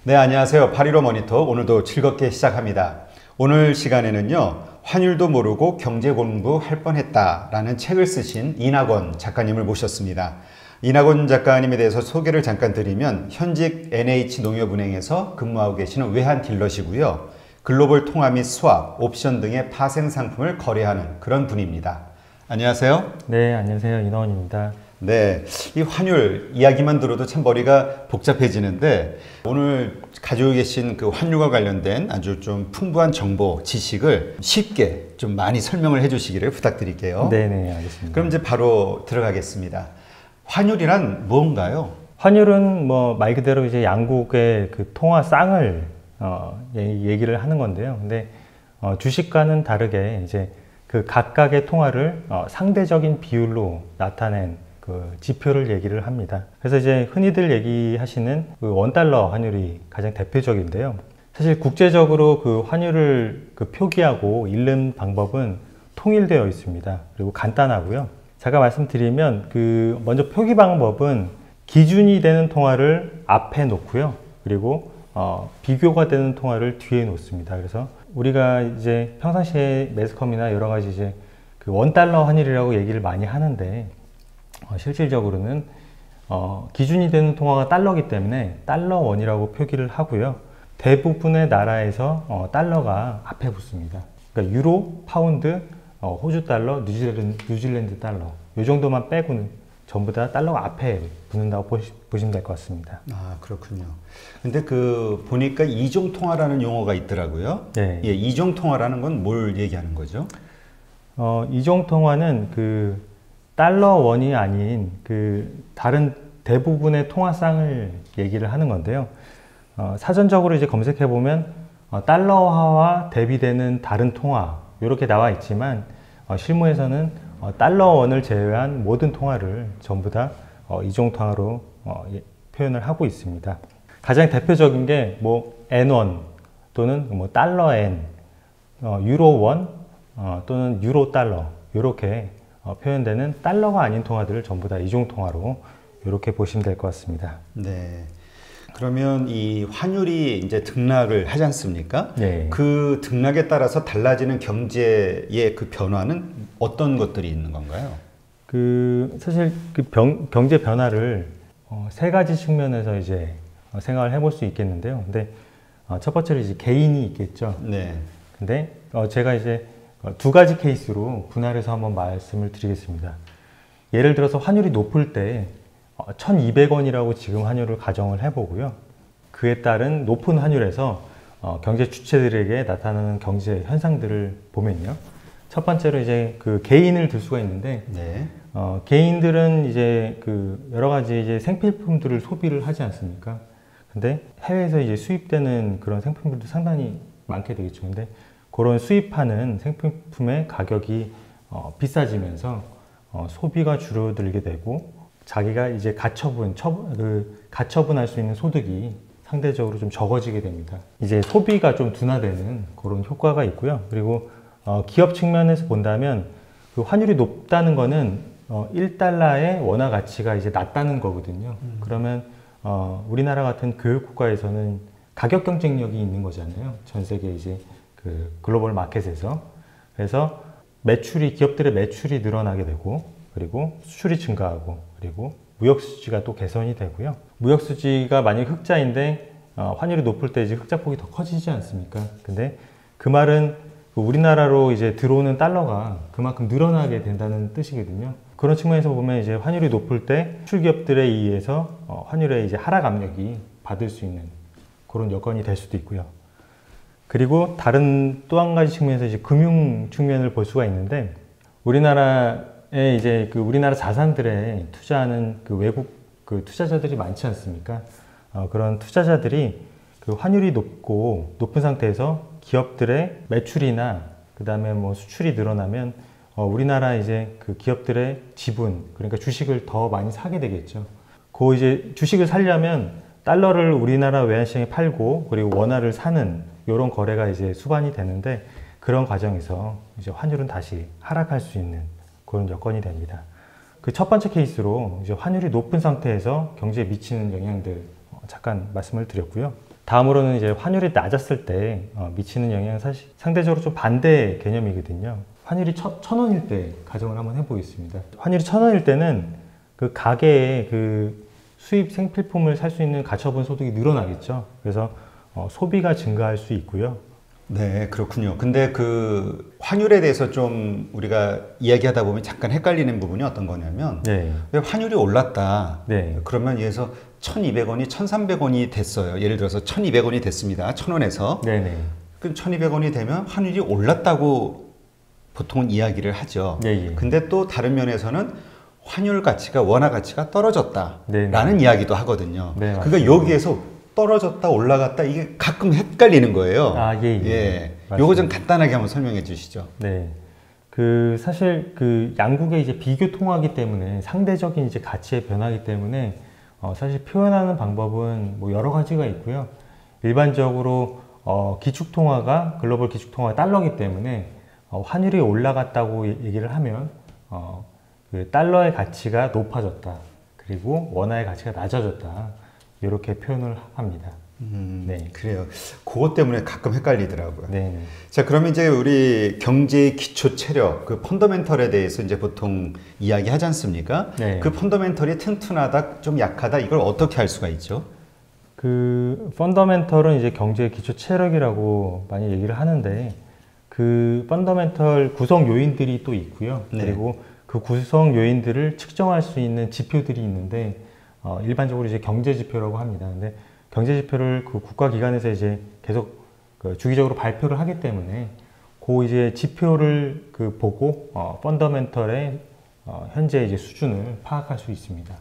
네, 안녕하세요. 815 모니터 오늘도 즐겁게 시작합니다. 오늘 시간에는요, 환율도 모르고 경제 공부할 뻔했다라는 책을 쓰신 이낙원 작가님을 모셨습니다. 이낙원 작가님에 대해서 소개를 잠깐 드리면 현직 NH농협은행에서 근무하고 계시는 외환 딜러시고요. 글로벌 통화 및 스왑, 옵션 등의 파생 상품을 거래하는 그런 분입니다. 안녕하세요. 네, 안녕하세요. 이낙원입니다. 네, 이 환율 이야기만 들어도 참 머리가 복잡해지는데 오늘 가지고 계신 그 환율과 관련된 아주 좀 풍부한 정보, 지식을 쉽게 좀 많이 설명을 해주시기를 부탁드릴게요. 네, 알겠습니다. 그럼 이제 바로 들어가겠습니다. 환율이란 뭔가요? 환율은 뭐 말 그대로 이제 양국의 그 통화 쌍을 얘기를 하는 건데요. 근데 주식과는 다르게 이제 그 각각의 통화를 상대적인 비율로 나타낸 그 지표를 얘기를 합니다. 그래서 이제 흔히들 얘기하시는 그 원달러 환율이 가장 대표적인데요. 사실 국제적으로 그 환율을 그 표기하고 읽는 방법은 통일되어 있습니다. 그리고 간단하고요. 제가 말씀드리면 그 먼저 표기 방법은 기준이 되는 통화를 앞에 놓고요. 그리고 비교가 되는 통화를 뒤에 놓습니다. 그래서 우리가 이제 평상시에 매스컴이나 여러 가지 이제 그 원달러 환율이라고 얘기를 많이 하는데 실질적으로는 기준이 되는 통화가 달러이기 때문에 달러원이라고 표기를 하고요. 대부분의 나라에서 달러가 앞에 붙습니다. 그러니까 유로, 파운드, 호주 달러, 뉴질랜드 달러 이 정도만 빼고는 전부 다 달러가 앞에 붙는다고 보시면 될 것 같습니다. 아, 그렇군요. 근데 그 보니까 이종통화라는 용어가 있더라고요. 네. 예, 이종통화라는 건 뭘 얘기하는 거죠? 이종통화는 그 달러 원이 아닌 그 다른 대부분의 통화쌍을 얘기를 하는 건데요. 사전적으로 이제 검색해 보면 달러화와 대비되는 다른 통화 이렇게 나와 있지만 실무에서는 달러 원을 제외한 모든 통화를 전부 다 이종통화로 표현을 하고 있습니다. 가장 대표적인 게 뭐 N1 또는 뭐 달러 N, 유로 원 또는 유로 달러 이렇게 표현되는 달러가 아닌 통화들을 전부 다 이종통화로 이렇게 보시면 될 것 같습니다. 네. 그러면 이 환율이 이제 등락을 하지 않습니까? 네. 그 등락에 따라서 달라지는 경제의 그 변화는 어떤 것들이 있는 건가요? 사실 그 경제 변화를 세 가지 측면에서 이제 생각을 해볼 수 있겠는데요. 근데 첫 번째로 이제 개인이 있겠죠. 네. 근데 제가 이제 두 가지 케이스로 분할해서 한번 말씀을 드리겠습니다. 예를 들어서 환율이 높을 때 1,200원이라고 지금 환율을 가정을 해보고요. 그에 따른 높은 환율에서 경제 주체들에게 나타나는 경제 현상들을 보면요. 첫 번째로 이제 그 개인을 들 수가 있는데, 네. 개인들은 이제 그 여러 가지 이제 생필품들을 소비를 하지 않습니까? 근데 해외에서 이제 수입되는 그런 생필품들도 상당히 많게 되겠죠. 근데 그런 수입하는 생필품의 가격이 비싸지면서 소비가 줄어들게 되고 자기가 이제 가처분할 수 있는 소득이 상대적으로 좀 적어지게 됩니다. 이제 소비가 좀 둔화되는 그런 효과가 있고요. 그리고 기업 측면에서 본다면 그 환율이 높다는 거는 1달러의 원화 가치가 이제 낮다는 거거든요. 그러면 우리나라 같은 교육 국가에서는 가격 경쟁력이 있는 거잖아요. 전 세계 이제 그 글로벌 마켓에서. 그래서 기업들의 매출이 늘어나게 되고, 그리고 수출이 증가하고, 그리고 무역 수지가 또 개선이 되고요. 무역 수지가 만약 흑자인데 환율이 높을 때 이제 흑자폭이 더 커지지 않습니까? 근데 그 말은 우리나라로 이제 들어오는 달러가 그만큼 늘어나게 된다는 뜻이거든요. 그런 측면에서 보면 이제 환율이 높을 때 수출 기업들에 의해서 환율의 이제 하락 압력이 받을 수 있는 그런 여건이 될 수도 있고요. 그리고 다른 또 한 가지 측면에서 이제 금융 측면을 볼 수가 있는데, 우리나라에 이제 그 우리나라 자산들에 투자하는 그 외국 그 투자자들이 많지 않습니까? 그런 투자자들이 그 환율이 높은 상태에서 기업들의 매출이나 그 다음에 뭐 수출이 늘어나면 우리나라 이제 그 기업들의 지분, 그러니까 주식을 더 많이 사게 되겠죠. 그 이제 주식을 사려면 달러를 우리나라 외환시장에 팔고 그리고 원화를 사는 이런 거래가 이제 수반이 되는데, 그런 과정에서 이제 환율은 다시 하락할 수 있는 그런 여건이 됩니다. 그 첫 번째 케이스로 이제 환율이 높은 상태에서 경제에 미치는 영향들 잠깐 말씀을 드렸고요. 다음으로는 이제 환율이 낮았을 때 미치는 영향은 사실 상대적으로 좀 반대 개념이거든요. 환율이 1,000원일 때 가정을 한번 해보겠습니다. 환율이 1,000원일 때는 그 가게에 그 수입 생필품을 살 수 있는 가처분 소득이 늘어나겠죠. 그래서 소비가 증가할 수 있고요. 네, 그렇군요. 근데 그 환율에 대해서 좀 우리가 이야기하다 보면 잠깐 헷갈리는 부분이 어떤 거냐면 네. 왜 환율이 올랐다. 네. 그러면 예에서 1,200원이 1,300원이 됐어요. 예를 들어서 1,200원이 됐습니다. 1,000원에서. 네네. 그럼 1,200원이 되면 환율이 올랐다고 보통은 이야기를 하죠. 예. 근데 또 다른 면에서는 환율 가치가 원화 가치가 떨어졌다라는 네네. 이야기도 하거든요. 네, 그러니까 여기에서 떨어졌다 올라갔다 이게 가끔 헷갈리는 거예요. 예. 요거 좀 간단하게 한번 설명해 주시죠. 네. 그 사실 그 양국의 이제 비교 통화기 때문에 상대적인 이제 가치의 변화기 때문에 사실 표현하는 방법은 뭐 여러 가지가 있고요. 일반적으로 기축 통화가 글로벌 기축 통화가 달러기 때문에 환율이 올라갔다고 얘기를 하면 그 달러의 가치가 높아졌다. 그리고 원화의 가치가 낮아졌다. 이렇게 표현을 합니다. 네. 그래요. 그것 때문에 가끔 헷갈리더라고요. 네. 자, 그러면 이제 우리 경제의 기초 체력, 그 펀더멘털에 대해서 이제 보통 이야기 하지 않습니까? 네. 그 펀더멘털이 튼튼하다, 좀 약하다, 이걸 어떻게 할 수가 있죠? 그 펀더멘털은 이제 경제의 기초 체력이라고 많이 얘기를 하는데 그 펀더멘털 구성 요인들이 또 있고요. 네. 그리고 그 구성 요인들을 측정할 수 있는 지표들이 있는데 일반적으로 이제 경제 지표라고 합니다. 근데 경제 지표를 그 국가기관에서 이제 계속 그 주기적으로 발표를 하기 때문에 그 이제 지표를 그 보고 펀더멘털의 현재 이제 수준을 파악할 수 있습니다.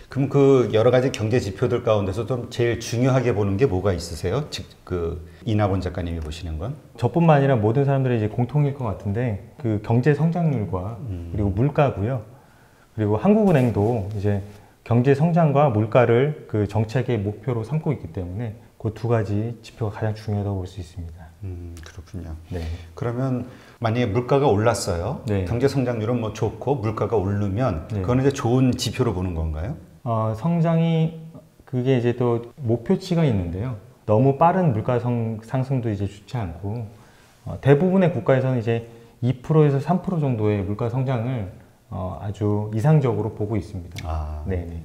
그럼 그 여러 가지 경제 지표들 가운데서 좀 제일 중요하게 보는 게 뭐가 있으세요? 즉, 그 이낙원 작가님이 보시는 건? 저뿐만 아니라 모든 사람들이 이제 공통일 것 같은데 그 경제 성장률과 그리고 물가고요. 그리고 한국은행도 이제 경제 성장과 물가를 그 정책의 목표로 삼고 있기 때문에 그 두 가지 지표가 가장 중요하다고 볼 수 있습니다. 그렇군요. 네. 그러면 만약에 물가가 올랐어요. 네. 경제 성장률은 뭐 좋고 물가가 오르면 네. 그거는 이제 좋은 지표로 보는 건가요? 성장이 그게 이제 또 목표치가 있는데요. 너무 빠른 물가 상승도 이제 좋지 않고 대부분의 국가에서는 이제 2%에서 3% 정도의 물가 성장을 아주 이상적으로 보고 있습니다. 네네.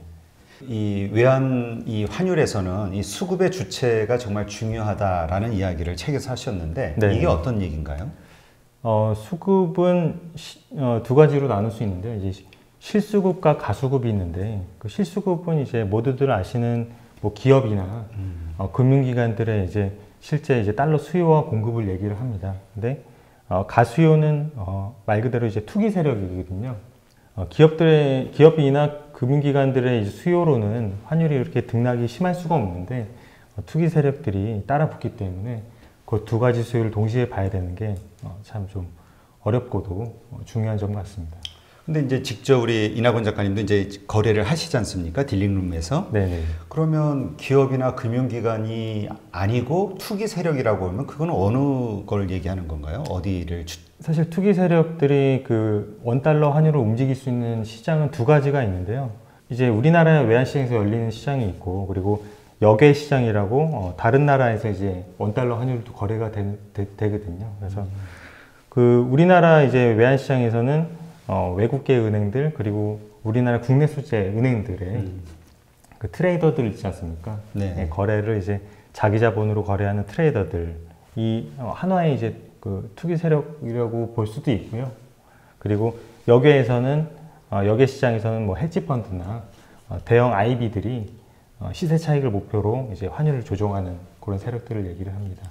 이 외환 이 환율에서는 이 수급의 주체가 정말 중요하다라는 이야기를 책에서 하셨는데 네네. 이게 어떤 얘기인가요? 수급은 두 가지로 나눌 수 있는데요. 이제 실수급과 가수급이 있는데 그 실수급은 이제 모두들 아시는 뭐 기업이나 금융기관들의 이제 실제 이제 달러 수요와 공급을 얘기를 합니다. 근데 가수요는 말 그대로 이제 투기 세력이거든요. 기업이나 금융기관들의 이제 수요로는 환율이 이렇게 등락이 심할 수가 없는데 투기 세력들이 따라 붙기 때문에 그 두 가지 수요를 동시에 봐야 되는 게 참 좀 어렵고도 중요한 점 같습니다. 근데 이제 직접 우리 이낙원 작가님도 이제 거래를 하시지 않습니까? 딜링룸에서. 네네. 그러면 기업이나 금융기관이 아니고 투기 세력이라고 하면 그건 어느 걸 얘기하는 건가요? 어디를? 사실 투기 세력들이 그 원달러 환율을 움직일 수 있는 시장은 두 가지가 있는데요. 이제 우리나라의 외환시장에서 열리는 시장이 있고 그리고 역외 시장이라고 다른 나라에서 이제 원달러 환율도 거래가 되거든요. 그래서 그 우리나라 이제 외환시장에서는 외국계 은행들 그리고 우리나라 국내 소재 은행들의 그 트레이더들 있지 않습니까? 네. 거래를 이제 자기 자본으로 거래하는 트레이더들 이 하나의 이제 그 투기 세력이라고 볼 수도 있고요. 그리고 역외에서는 역외 시장에서는 뭐 헤지 펀드나 대형 IB들이 시세 차익을 목표로 이제 환율을 조종하는 그런 세력들을 얘기를 합니다.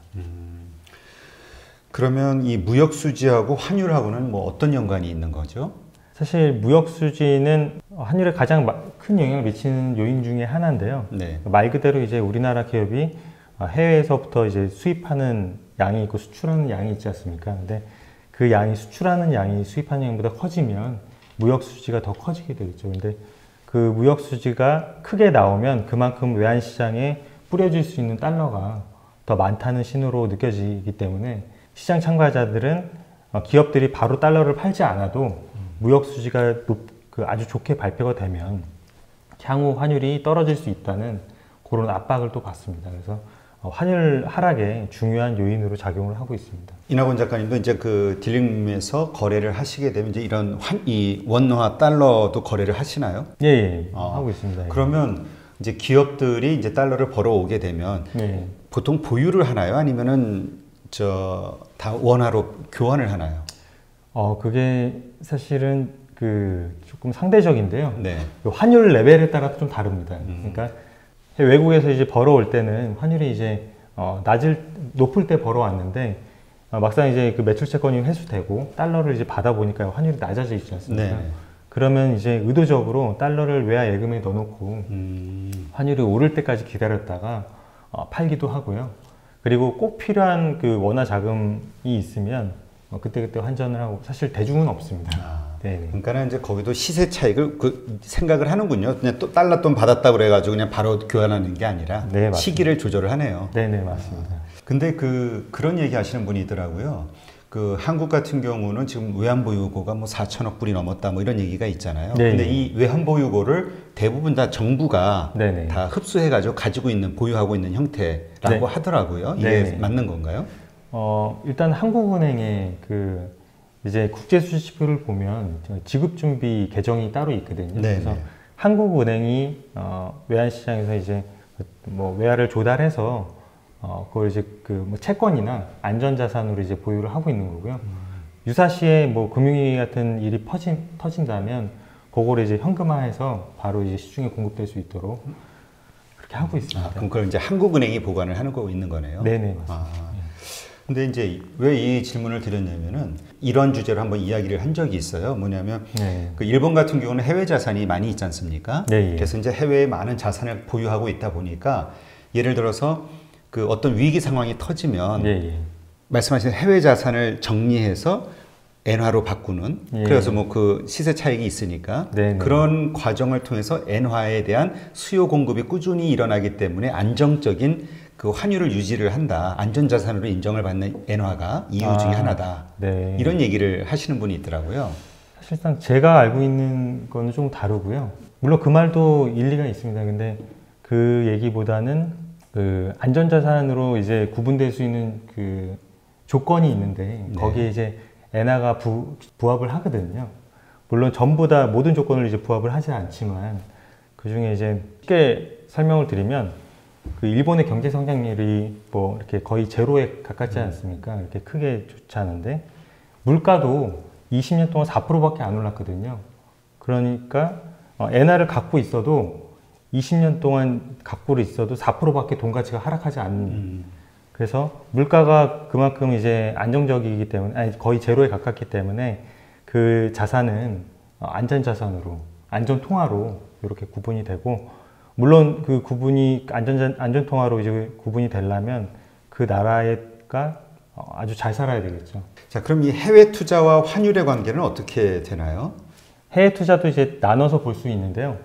그러면 이 무역 수지하고 환율하고는 뭐 어떤 연관이 있는 거죠? 사실 무역 수지는 환율에 가장 큰 영향을 미치는 요인 중에 하나인데요. 네. 말 그대로 이제 우리나라 기업이 해외에서부터 이제 수입하는 양이 있고 수출하는 양이 있지 않습니까? 근데 그 양이 수출하는 양이 수입하는 양보다 커지면 무역 수지가 더 커지게 되겠죠. 근데 그 무역 수지가 크게 나오면 그만큼 외환 시장에 뿌려질 수 있는 달러가 더 많다는 신호로 느껴지기 때문에 시장 참가자들은 기업들이 바로 달러를 팔지 않아도 무역 수지가 아주 좋게 발표가 되면 향후 환율이 떨어질 수 있다는 그런 압박을 또 받습니다. 그래서 환율 하락에 중요한 요인으로 작용을 하고 있습니다. 이낙원 작가님도 이제 그 딜링룸에서 거래를 하시게 되면 이제 이런 이 원화 달러도 거래를 하시나요? 예, 예, 하고 있습니다. 그러면 이제 기업들이 이제 달러를 벌어오게 되면 예. 보통 보유를 하나요? 아니면은 다 원화로 교환을 하나요? 그게 사실은 조금 상대적인데요. 네. 그 환율 레벨에 따라 좀 다릅니다. 그러니까 외국에서 이제 벌어올 때는 환율이 이제 높을 때 벌어왔는데 막상 이제 그 매출 채권이 회수되고 달러를 이제 받아 보니까 환율이 낮아져 있지 않습니까? 네. 그러면 이제 의도적으로 달러를 외화 예금에 넣어놓고 환율이 오를 때까지 기다렸다가 팔기도 하고요. 그리고 꼭 필요한 그 원화 자금이 있으면 그때그때 환전을 하고, 사실 대중은 없습니다. 네네. 그러니까는 이제 거기도 시세 차익을 생각을 하는군요. 그냥 또 달러 돈 받았다고 그래가지고 그냥 바로 교환하는 게 아니라 네, 시기를 조절을 하네요. 네네, 맞습니다. 근데 그런 얘기 하시는 분이 있더라고요. 그 한국 같은 경우는 지금 외환보유고가 뭐 4천억 불이 넘었다 뭐 이런 얘기가 있잖아요. 네. 근데 이 외환보유고를 대부분 다 정부가 네네. 다 흡수해가지고 가지고 있는, 보유하고 있는 형태라고 네. 하더라고요. 이게 네네. 맞는 건가요? 일단 한국은행의 이제 국제 수지표를 보면 지급 준비 계정이 따로 있거든요. 네네. 그래서 한국은행이 외환 시장에서 이제 뭐 외화를 조달해서 그걸 이제 뭐 채권이나 안전자산으로 이제 보유를 하고 있는 거고요. 유사시에 뭐 금융위기 같은 일이 터진다면 그거를 이제 현금화해서 바로 이제 시중에 공급될 수 있도록 그렇게 하고 있습니다. 그럼 그걸 이제 한국은행이 보관을 하는 거 있는 거네요. 네네, 맞습니다. 근데 이제 왜 이 질문을 드렸냐면은 이런 주제로 한번 이야기를 한 적이 있어요. 뭐냐면 네. 그 일본 같은 경우는 해외 자산이 많이 있지 않습니까? 네, 예. 그래서 이제 해외에 많은 자산을 보유하고 있다 보니까 예를 들어서 그 어떤 위기 상황이 터지면 예, 예. 말씀하신 해외 자산을 정리해서 엔화로 바꾸는 예. 그래서 뭐 그 시세 차익이 있으니까 네네. 그런 과정을 통해서 엔화에 대한 수요 공급이 꾸준히 일어나기 때문에 안정적인 그 환율을 유지를 한다. 안전자산으로 인정을 받는 엔화가 이유 중에 하나다. 네. 이런 얘기를 하시는 분이 있더라고요. 사실상 제가 알고 있는 거는 좀 다르고요. 물론 그 말도 일리가 있습니다. 근데 그 얘기보다는 그 안전자산으로 이제 구분될 수 있는 그 조건이 있는데 네. 거기에 이제 엔화가 부합을 하거든요. 물론 전부 다 모든 조건을 이제 부합을 하지 않지만 그 중에 이제 쉽게 설명을 드리면 그 일본의 경제 성장률이 뭐 이렇게 거의 제로에 가깝지 않습니까? 이렇게 크게 좋지 않은데 물가도 20년 동안 4%밖에 안 올랐거든요. 그러니까 엔화를 갖고 있어도 20년 동안 갖고 있어도 4%밖에 돈 가치가 하락하지 않는. 그래서 물가가 그만큼 이제 안정적이기 때문에, 아니 거의 제로에 가깝기 때문에 그 자산은 안전자산으로, 안전통화로 이렇게 구분이 되고, 물론 그 구분이 안전통화로 이제 구분이 되려면 그 나라가 아주 잘 살아야 되겠죠. 자, 그럼 이 해외 투자와 환율의 관계는 어떻게 되나요? 해외 투자도 이제 나눠서 볼 수 있는데요.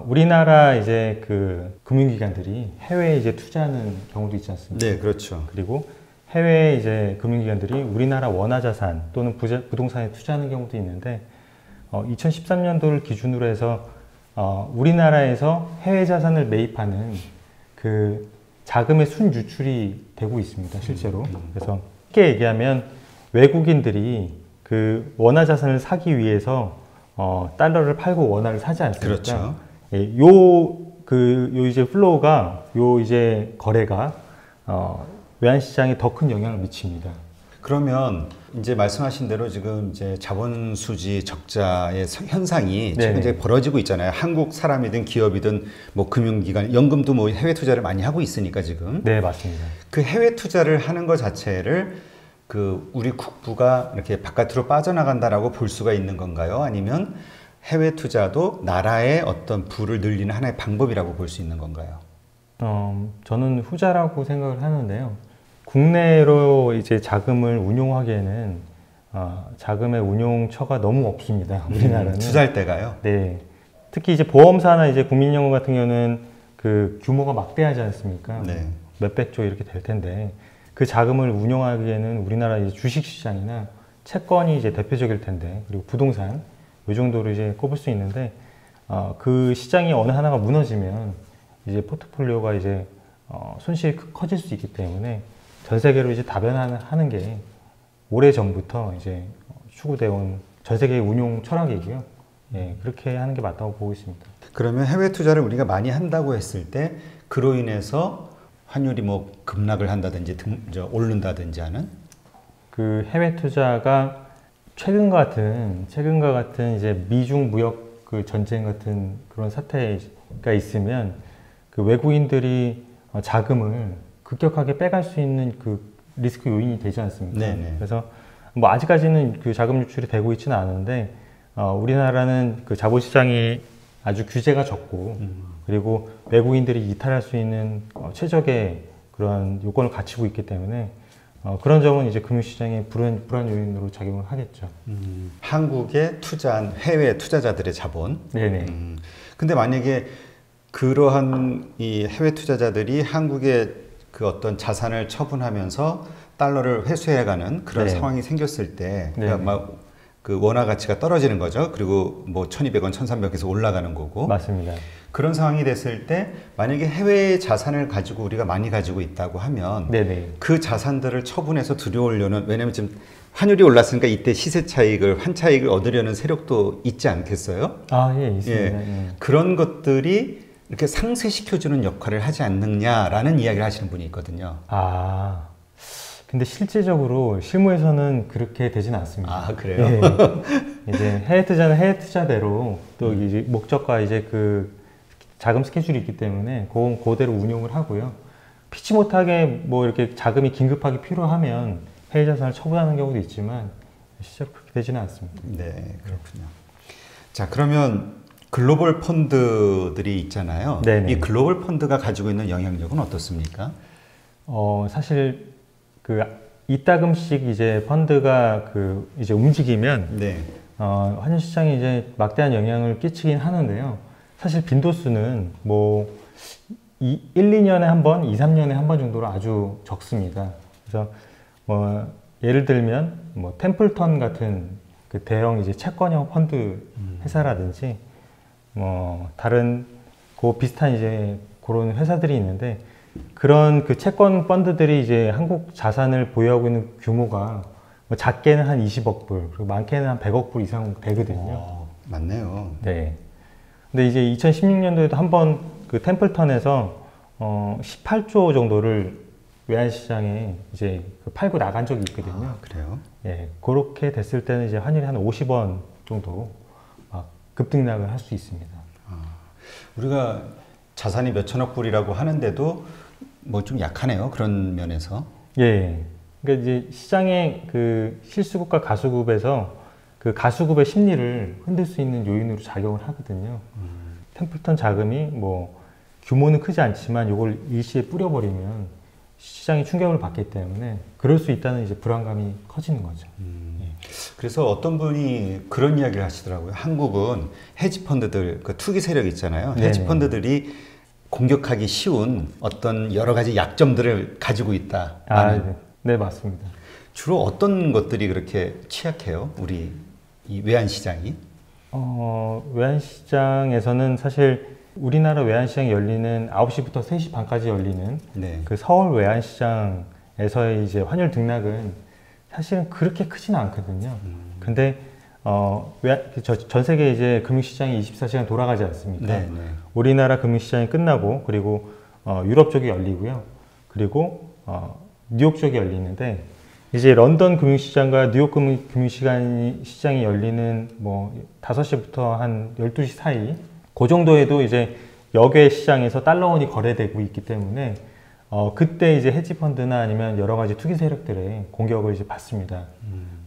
우리나라 이제 그 금융기관들이 해외에 이제 투자하는 경우도 있지 않습니까? 네, 그렇죠. 그리고 해외 이제 금융기관들이 우리나라 원화자산 또는 부동산에 투자하는 경우도 있는데, 2013년도를 기준으로 해서 우리나라에서 해외 자산을 매입하는 그 자금의 순유출이 되고 있습니다, 실제로. 그래서 쉽게 얘기하면 외국인들이 그 원화 자산을 사기 위해서 달러를 팔고 원화를 사지 않습니까? 그렇죠. 예, 요 이제 플로우가, 요 이제 거래가 외환 시장에 더 큰 영향을 미칩니다. 그러면 이제 말씀하신 대로 지금 이제 자본 수지 적자의 현상이 지금 네네. 이제 벌어지고 있잖아요. 한국 사람이든 기업이든 뭐 금융기관, 연금도 뭐 해외 투자를 많이 하고 있으니까 지금. 네, 맞습니다. 그 해외 투자를 하는 것 자체를 그 우리 국부가 이렇게 바깥으로 빠져나간다라고 볼 수가 있는 건가요? 아니면 해외 투자도 나라의 어떤 부를 늘리는 하나의 방법이라고 볼 수 있는 건가요? 저는 후자라고 생각을 하는데요. 국내로 이제 자금을 운용하기에는 자금의 운용처가 너무 없습니다. 우리나라는. 투자할 때가요? 네. 특히 이제 보험사나 이제 국민연금 같은 경우는 그 규모가 막대하지 않습니까? 네. 몇백 조 이렇게 될 텐데 그 자금을 운용하기에는 우리나라 이제 주식시장이나 채권이 이제 대표적일 텐데, 그리고 부동산 이 정도로 이제 꼽을 수 있는데 그 시장이 어느 하나가 무너지면 이제 포트폴리오가 이제 손실이 커질 수 있기 때문에 전 세계로 이제 다변화하는 게 오래 전부터 이제 추구되어 온 전 세계의 운용 철학이고요. 예, 그렇게 하는 게 맞다고 보고 있습니다. 그러면 해외 투자를 우리가 많이 한다고 했을 때 그로 인해서 환율이 뭐 급락을 한다든지 오른다든지 하는 그 해외 투자가 최근과 같은 이제 미중 무역 그 전쟁 같은 그런 사태가 있으면 그 외국인들이 자금을 급격하게 빼갈 수 있는 그 리스크 요인이 되지 않습니까? 네네. 그래서 뭐 아직까지는 그 자금 유출이 되고 있지는 않은데 우리나라는 그 자본시장이 아주 규제가 적고 그리고 외국인들이 이탈할 수 있는 최적의 그런 요건을 갖추고 있기 때문에 그런 점은 이제 금융시장의 불안 요인으로 작용을 하겠죠. 한국에 투자한 해외 투자자들의 자본. 네네. 근데 만약에 그러한 이 해외 투자자들이 한국의 그 어떤 자산을 처분하면서 달러를 회수해가는 그런 네. 상황이 생겼을 때, 네. 그러니까 막 그 원화 가치가 떨어지는 거죠. 그리고 뭐 1,200원, 1,300원에서 올라가는 거고. 맞습니다. 그런 상황이 됐을 때 만약에 해외 자산을 가지고 우리가 많이 가지고 있다고 하면 네네. 그 자산들을 처분해서 들여오려는, 왜냐면 지금 환율이 올랐으니까 이때 시세 차익을, 환 차익을 얻으려는 세력도 있지 않겠어요? 아, 예, 있습니다. 예. 예. 그런 것들이 이렇게 상쇄시켜주는 역할을 하지 않느냐라는 이야기를 하시는 분이 있거든요. 아, 근데 실제적으로 실무에서는 그렇게 되진 않습니다. 아, 그래요? 예. 이제 해외 투자는 해외 투자대로 또 이제 목적과 이제 그 자금 스케줄이 있기 때문에 그대로 운용을 하고요. 피치 못하게 뭐 이렇게 자금이 긴급하게 필요하면 해외 자산을 처분하는 경우도 있지만 실제로 그렇게 되지는 않습니다. 네, 그렇군요. 자, 그러면 글로벌 펀드들이 있잖아요. 네네. 이 글로벌 펀드가 가지고 있는 영향력은 어떻습니까? 사실 그 이따금씩 이제 펀드가 그 이제 움직이면 네. 환율 시장에 이제 막대한 영향을 끼치긴 하는데요. 사실 빈도수는 뭐 1, 2년에 한 번, 2, 3년에 한 번 정도로 아주 적습니다. 그래서 뭐 예를 들면 뭐 템플턴 같은 그 대형 이제 채권형 펀드 회사라든지 뭐 다른 그 비슷한 이제 그런 회사들이 있는데 그런 그 채권 펀드들이 이제 한국 자산을 보유하고 있는 규모가 뭐 작게는 한 20억 불, 그리고 많게는 한 100억 불 이상 되거든요. 맞네요. 네. 근데 이제 2016년도에도 한번 그 템플턴에서 18조 정도를 외환시장에 이제 팔고 나간 적이 있거든요. 아, 그래요? 예, 그렇게 됐을 때는 이제 환율이 한 50원 정도 막 급등락을 할 수 있습니다. 우리가 자산이 몇천억 불이라고 하는데도 뭐 좀 약하네요. 그런 면에서. 예. 그러니까 이제 시장의 그 실수급과 가수급에서 그 가수급의 심리를 흔들 수 있는 요인으로 작용을 하거든요. 템플턴 자금이 뭐 규모는 크지 않지만 이걸 일시에 뿌려버리면 시장이 충격을 받기 때문에 그럴 수 있다는 이제 불안감이 커지는 거죠. 그래서 어떤 분이 그런 이야기를 하시더라고요. 한국은 헤지펀드들, 그 투기 세력 있잖아요. 네네. 헤지펀드들이 공격하기 쉬운 어떤 여러 가지 약점들을 가지고 있다. 네, 맞습니다. 주로 어떤 것들이 그렇게 취약해요? 우리 이 외환시장이? 외환시장에서는 사실 우리나라 외환시장이 열리는 9시부터 3시 반까지 열리는 네. 그 서울 외환시장에서의 이제 환율 등락은 사실은 그렇게 크지는 않거든요. 근데 전 세계 이제 금융시장이 24시간 돌아가지 않습니까? 네, 네. 우리나라 금융시장이 끝나고 그리고 유럽 쪽이 열리고요. 그리고 뉴욕 쪽이 열리는데 이제 런던 금융시장과 뉴욕 금융시장이 열리는 뭐 5시부터 한 12시 사이 그 정도에도 이제 역외 시장에서 달러원이 거래되고 있기 때문에 그때 이제 헤지펀드나 아니면 여러 가지 투기 세력들의 공격을 이제 받습니다.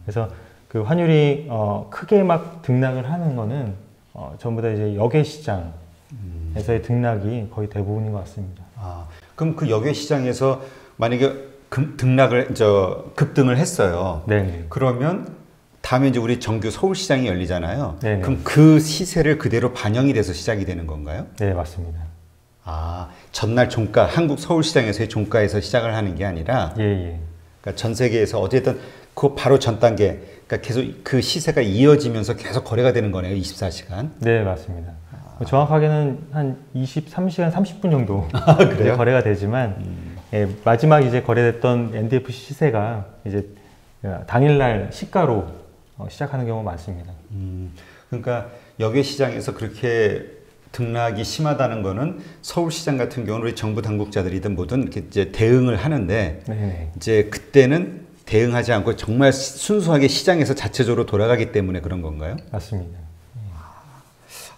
그래서 그 환율이 크게 막 등락을 하는 거는 전부 다 이제 역외 시장에서의 등락이 거의 대부분인 것 같습니다. 아, 그럼 그 역외 시장에서 만약에 급등을 했어요. 네. 그러면 다음에 이제 우리 정규 서울시장이 열리잖아요. 네네. 그럼 그 시세를 그대로 반영이 돼서 시작이 되는 건가요? 네, 맞습니다. 아, 전날 종가, 한국 서울시장에서의 종가에서 시작을 하는 게 아니라, 예. 그러니까 전 세계에서 어쨌든 그 바로 전 단계, 그러니까 계속 그 시세가 이어지면서 계속 거래가 되는 거네요, 24시간. 네, 맞습니다. 정확하게는 한 23시간 30분 정도 그래요? 이제 거래가 되지만 예, 마지막 이제 거래됐던 NDFC 시세가 이제 당일날 시가로 시작하는 경우가 많습니다. 그러니까 역외 시장에서 그렇게 등락이 심하다는 거는 서울시장 같은 경우는 우리 정부 당국자들이든 뭐든 이렇게 이제 대응을 하는데 네네. 이제 그때는 대응하지 않고 정말 순수하게 시장에서 자체적으로 돌아가기 때문에 그런 건가요? 맞습니다.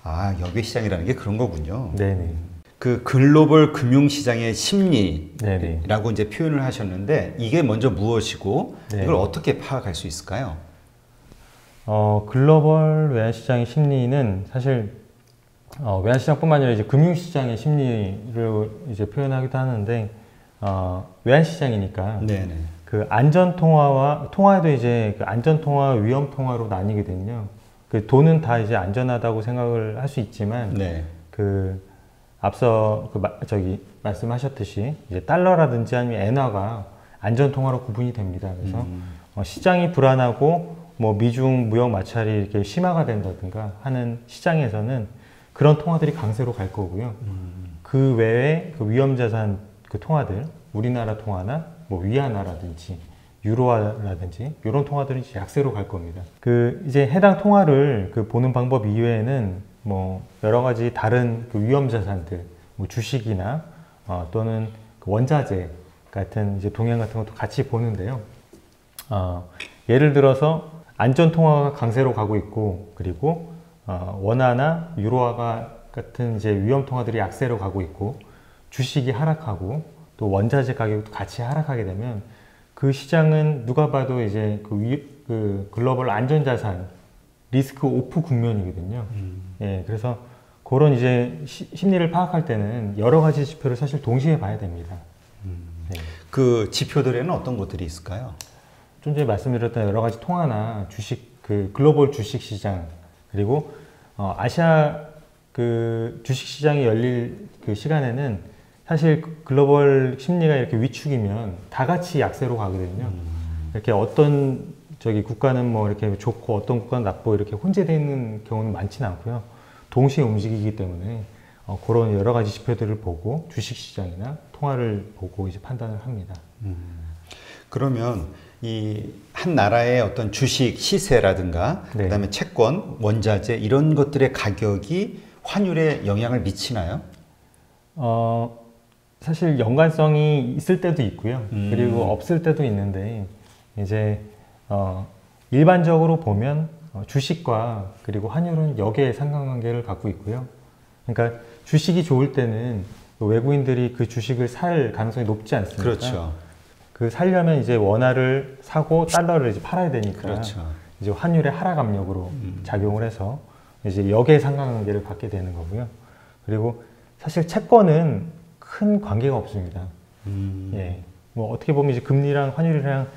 아, 역외 시장이라는 게 그런 거군요. 네네. 그 글로벌 금융시장의 심리라고 네네. 이제 표현을 하셨는데 이게 먼저 무엇이고 네. 이걸 어떻게 파악할 수 있을까요? 글로벌 외환시장의 심리는 사실 외환시장뿐만 아니라 이제 금융시장의 심리를 이제 표현하기도 하는데 외환시장이니까 네네. 그 안전통화와 통화에도 이제 그 안전통화, 위험통화로 나뉘거든요. 그 돈은 다 이제 안전하다고 생각을 할 수 있지만 네. 그 앞서 말씀하셨듯이 이제 달러라든지 아니면 엔화가 안전통화로 구분이 됩니다. 그래서 시장이 불안하고 뭐 미중 무역 마찰이 이렇게 심화가 된다든가 하는 시장에서는 그런 통화들이 강세로 갈 거고요. 그 외에 그 위험자산 그 통화들, 우리나라 통화나 뭐 위안화라든지 유로화라든지 이런 통화들은 이제 약세로 갈 겁니다. 그 이제 해당 통화를 그 보는 방법 이외에는 뭐 여러 가지 다른 그 위험자산들, 뭐 주식이나 또는 그 원자재 같은 이제 동향 같은 것도 같이 보는데요. 예를 들어서 안전 통화가 강세로 가고 있고, 그리고 원화나 유로화가 같은 이제 위험 통화들이 약세로 가고 있고, 주식이 하락하고 또 원자재 가격도 같이 하락하게 되면 그 시장은 누가 봐도 이제 그 글로벌 안전자산 리스크 오프 국면이거든요. 예, 그래서 그런 이제 심리를 파악할 때는 여러 가지 지표를 사실 동시에 봐야 됩니다. 네. 그 지표들에는 어떤 것들이 있을까요? 좀 전에 말씀드렸던 여러 가지 통화나 주식, 그 글로벌 주식 시장, 그리고 아시아 그 주식 시장이 열릴 그 시간에는 사실 글로벌 심리가 이렇게 위축이면 다 같이 약세로 가거든요. 이렇게 어떤 국가는 뭐 이렇게 좋고 어떤 국가는 나쁘고 이렇게 혼재되어 있는 경우는 많지는 않고요. 동시에 움직이기 때문에 그런 여러 가지 지표들을 보고 주식 시장이나 통화를 보고 이제 판단을 합니다. 그러면 이 한 나라의 어떤 주식 시세라든가 네. 그다음에 채권, 원자재 이런 것들의 가격이 환율에 영향을 미치나요? 사실 연관성이 있을 때도 있고요. 그리고 없을 때도 있는데 이제 일반적으로 보면 주식과 그리고 환율은 역의 상관관계를 갖고 있고요. 그러니까 주식이 좋을 때는 외국인들이 그 주식을 살 가능성이 높지 않습니까? 그렇죠. 그 살려면 이제 원화를 사고 달러를 이제 팔아야 되니까 그렇죠. 이제 환율의 하락 압력으로 작용을 해서 이제 역의 상관관계를 갖게 되는 거고요. 그리고 사실 채권은 큰 관계가 없습니다. 예, 뭐 어떻게 보면 이제 금리랑 환율이랑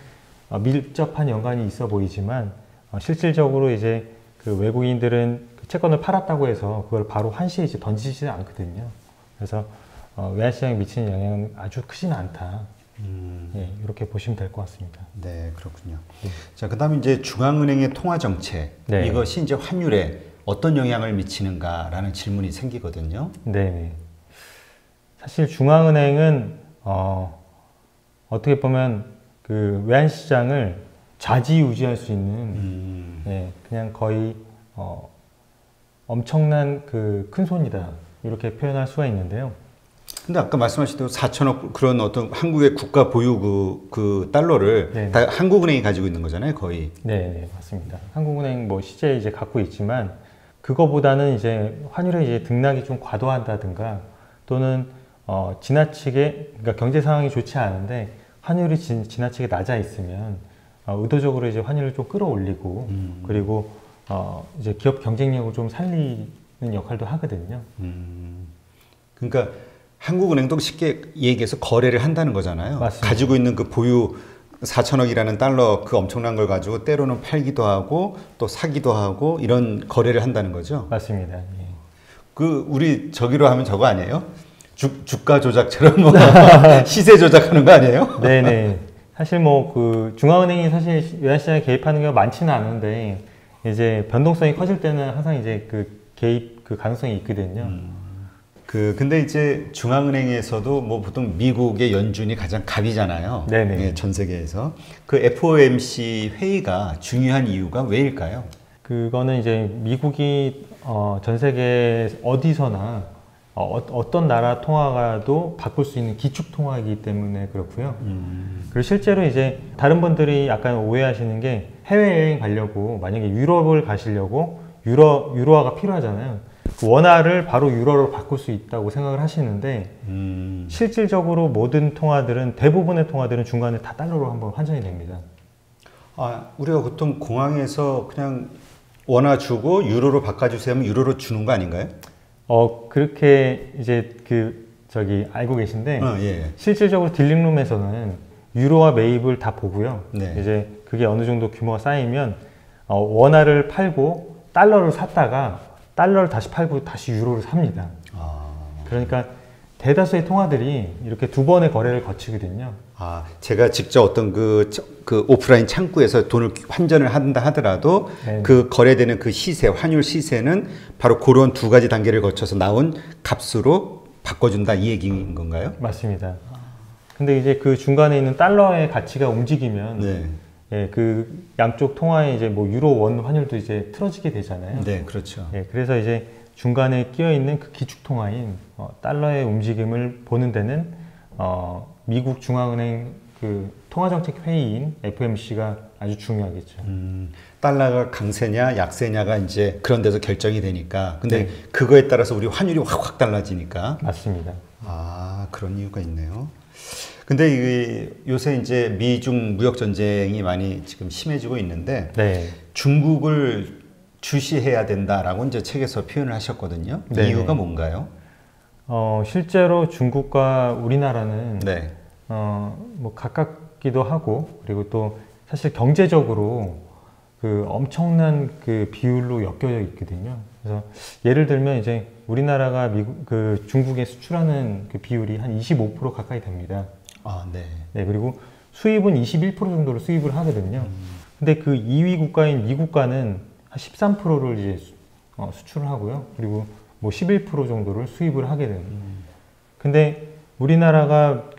밀접한 연관이 있어 보이지만 실질적으로 이제 그 외국인들은 그 채권을 팔았다고 해서 그걸 바로 한시에 이제 던지지는 않거든요. 그래서 외환시장에 미치는 영향은 아주 크지는 않다. 예, 이렇게 보시면 될 것 같습니다. 네, 그렇군요. 자, 그다음에 이제 중앙은행의 통화 정책 네. 이것이 이제 환율에 어떤 영향을 미치는가라는 질문이 생기거든요. 네. 사실 중앙은행은 어떻게 보면 그 외환시장을 좌지우지할 수 있는 예, 그냥 거의 엄청난 그 큰 손이다 이렇게 표현할 수가 있는데요. 근데 아까 말씀하신 대로 4천억 그런 어떤 한국의 국가 보유 그 달러를 네. 다 한국은행이 가지고 있는 거잖아요, 거의. 네, 맞습니다. 한국은행 뭐 시제 이제 갖고 있지만 그거보다는 이제 환율의 이제 등락이 좀 과도하다든가 또는 지나치게 그러니까 경제 상황이 좋지 않은데 환율이 지나치게 낮아 있으면 의도적으로 이제 환율을 좀 끌어올리고 그리고 이제 기업 경쟁력을 좀 살리는 역할도 하거든요. 그러니까 한국은행도 쉽게 얘기해서 거래를 한다는 거잖아요. 맞습니다. 가지고 있는 그 보유 4천억이라는 달러 그 엄청난 걸 가지고 때로는 팔기도 하고 또 사기도 하고 이런 거래를 한다는 거죠. 맞습니다. 예. 그 우리 저기로 하면 저거 아니에요? 주가 조작처럼 뭐 시세 조작하는 거 아니에요? 네네. 사실 뭐 그 중앙은행이 사실 외환시장에 개입하는 경우가 많지는 않은데 이제 변동성이 커질 때는 항상 이제 그 개입 그 가능성이 있거든요. 근데 이제 중앙은행에서도 뭐 보통 미국의 연준이 가장 갑이잖아요. 네네. 예, 전 세계에서. 그 FOMC 회의가 중요한 이유가 왜일까요? 그거는 이제 미국이 전 세계 어디서나 어떤 나라 통화가도 바꿀 수 있는 기축 통화이기 때문에 그렇고요. 그리고 실제로 이제 다른 분들이 약간 오해하시는 게 해외여행 가려고 만약에 유럽을 가시려고 유로화가 필요하잖아요. 그 원화를 바로 유로로 바꿀 수 있다고 생각을 하시는데 실질적으로 모든 통화들은 대부분의 통화들은 중간에 다 달러로 한번 환전이 됩니다. 아, 우리가 보통 공항에서 그냥 원화 주고 유로로 바꿔주세요 하면 유로로 주는 거 아닌가요? 그렇게 이제 알고 계신데 예. 실질적으로 딜링룸에서는 유로화 매입을 다 보고요. 네. 이제 그게 어느 정도 규모가 쌓이면 원화를 팔고 달러를 샀다가 달러를 다시 팔고 다시 유로를 삽니다. 그러니까 대다수의 통화들이 이렇게 두 번의 거래를 거치거든요. 아, 제가 직접 어떤 그 오프라인 창구에서 돈을 환전을 한다 하더라도 네. 그 거래되는 그 시세, 환율 시세는 바로 그런 두 가지 단계를 거쳐서 나온 값으로 바꿔준다 이 얘기인 건가요? 맞습니다. 근데 이제 그 중간에 있는 달러의 가치가 움직이면 네. 예, 그 양쪽 통화에 이제 뭐 유로 원 환율도 이제 틀어지게 되잖아요. 네, 그렇죠. 예, 그래서 이제 중간에 끼어 있는 그 기축 통화인 달러의 움직임을 보는 데는 미국 중앙은행 그 통화정책 회의인 FOMC가 아주 중요하겠죠. 달러가 강세냐 약세냐가 이제 그런 데서 결정이 되니까. 근데 네. 그거에 따라서 우리 환율이 확 달라지니까. 맞습니다. 아, 그런 이유가 있네요. 근데 이게 요새 이제 미중 무역 전쟁이 많이 지금 심해지고 있는데 네. 중국을 주시해야 된다라고 이제 책에서 표현을 하셨거든요. 네. 이유가 뭔가요? 실제로 중국과 우리나라는 네. 뭐 가깝기도 하고 그리고 또 사실 경제적으로 그 엄청난 그 비율로 엮여 있거든요. 그래서 예를 들면 이제 우리나라가 그 중국에 수출하는 그 비율이 한 25% 가까이 됩니다. 아, 네. 네, 그리고 수입은 21% 정도로 수입을 하거든요. 근데 그 2위 국가인 미국과는 한 13%를 이제 수출을 하고요. 그리고 뭐 11% 정도를 수입을 하게 됩니다. 근데 우리나라가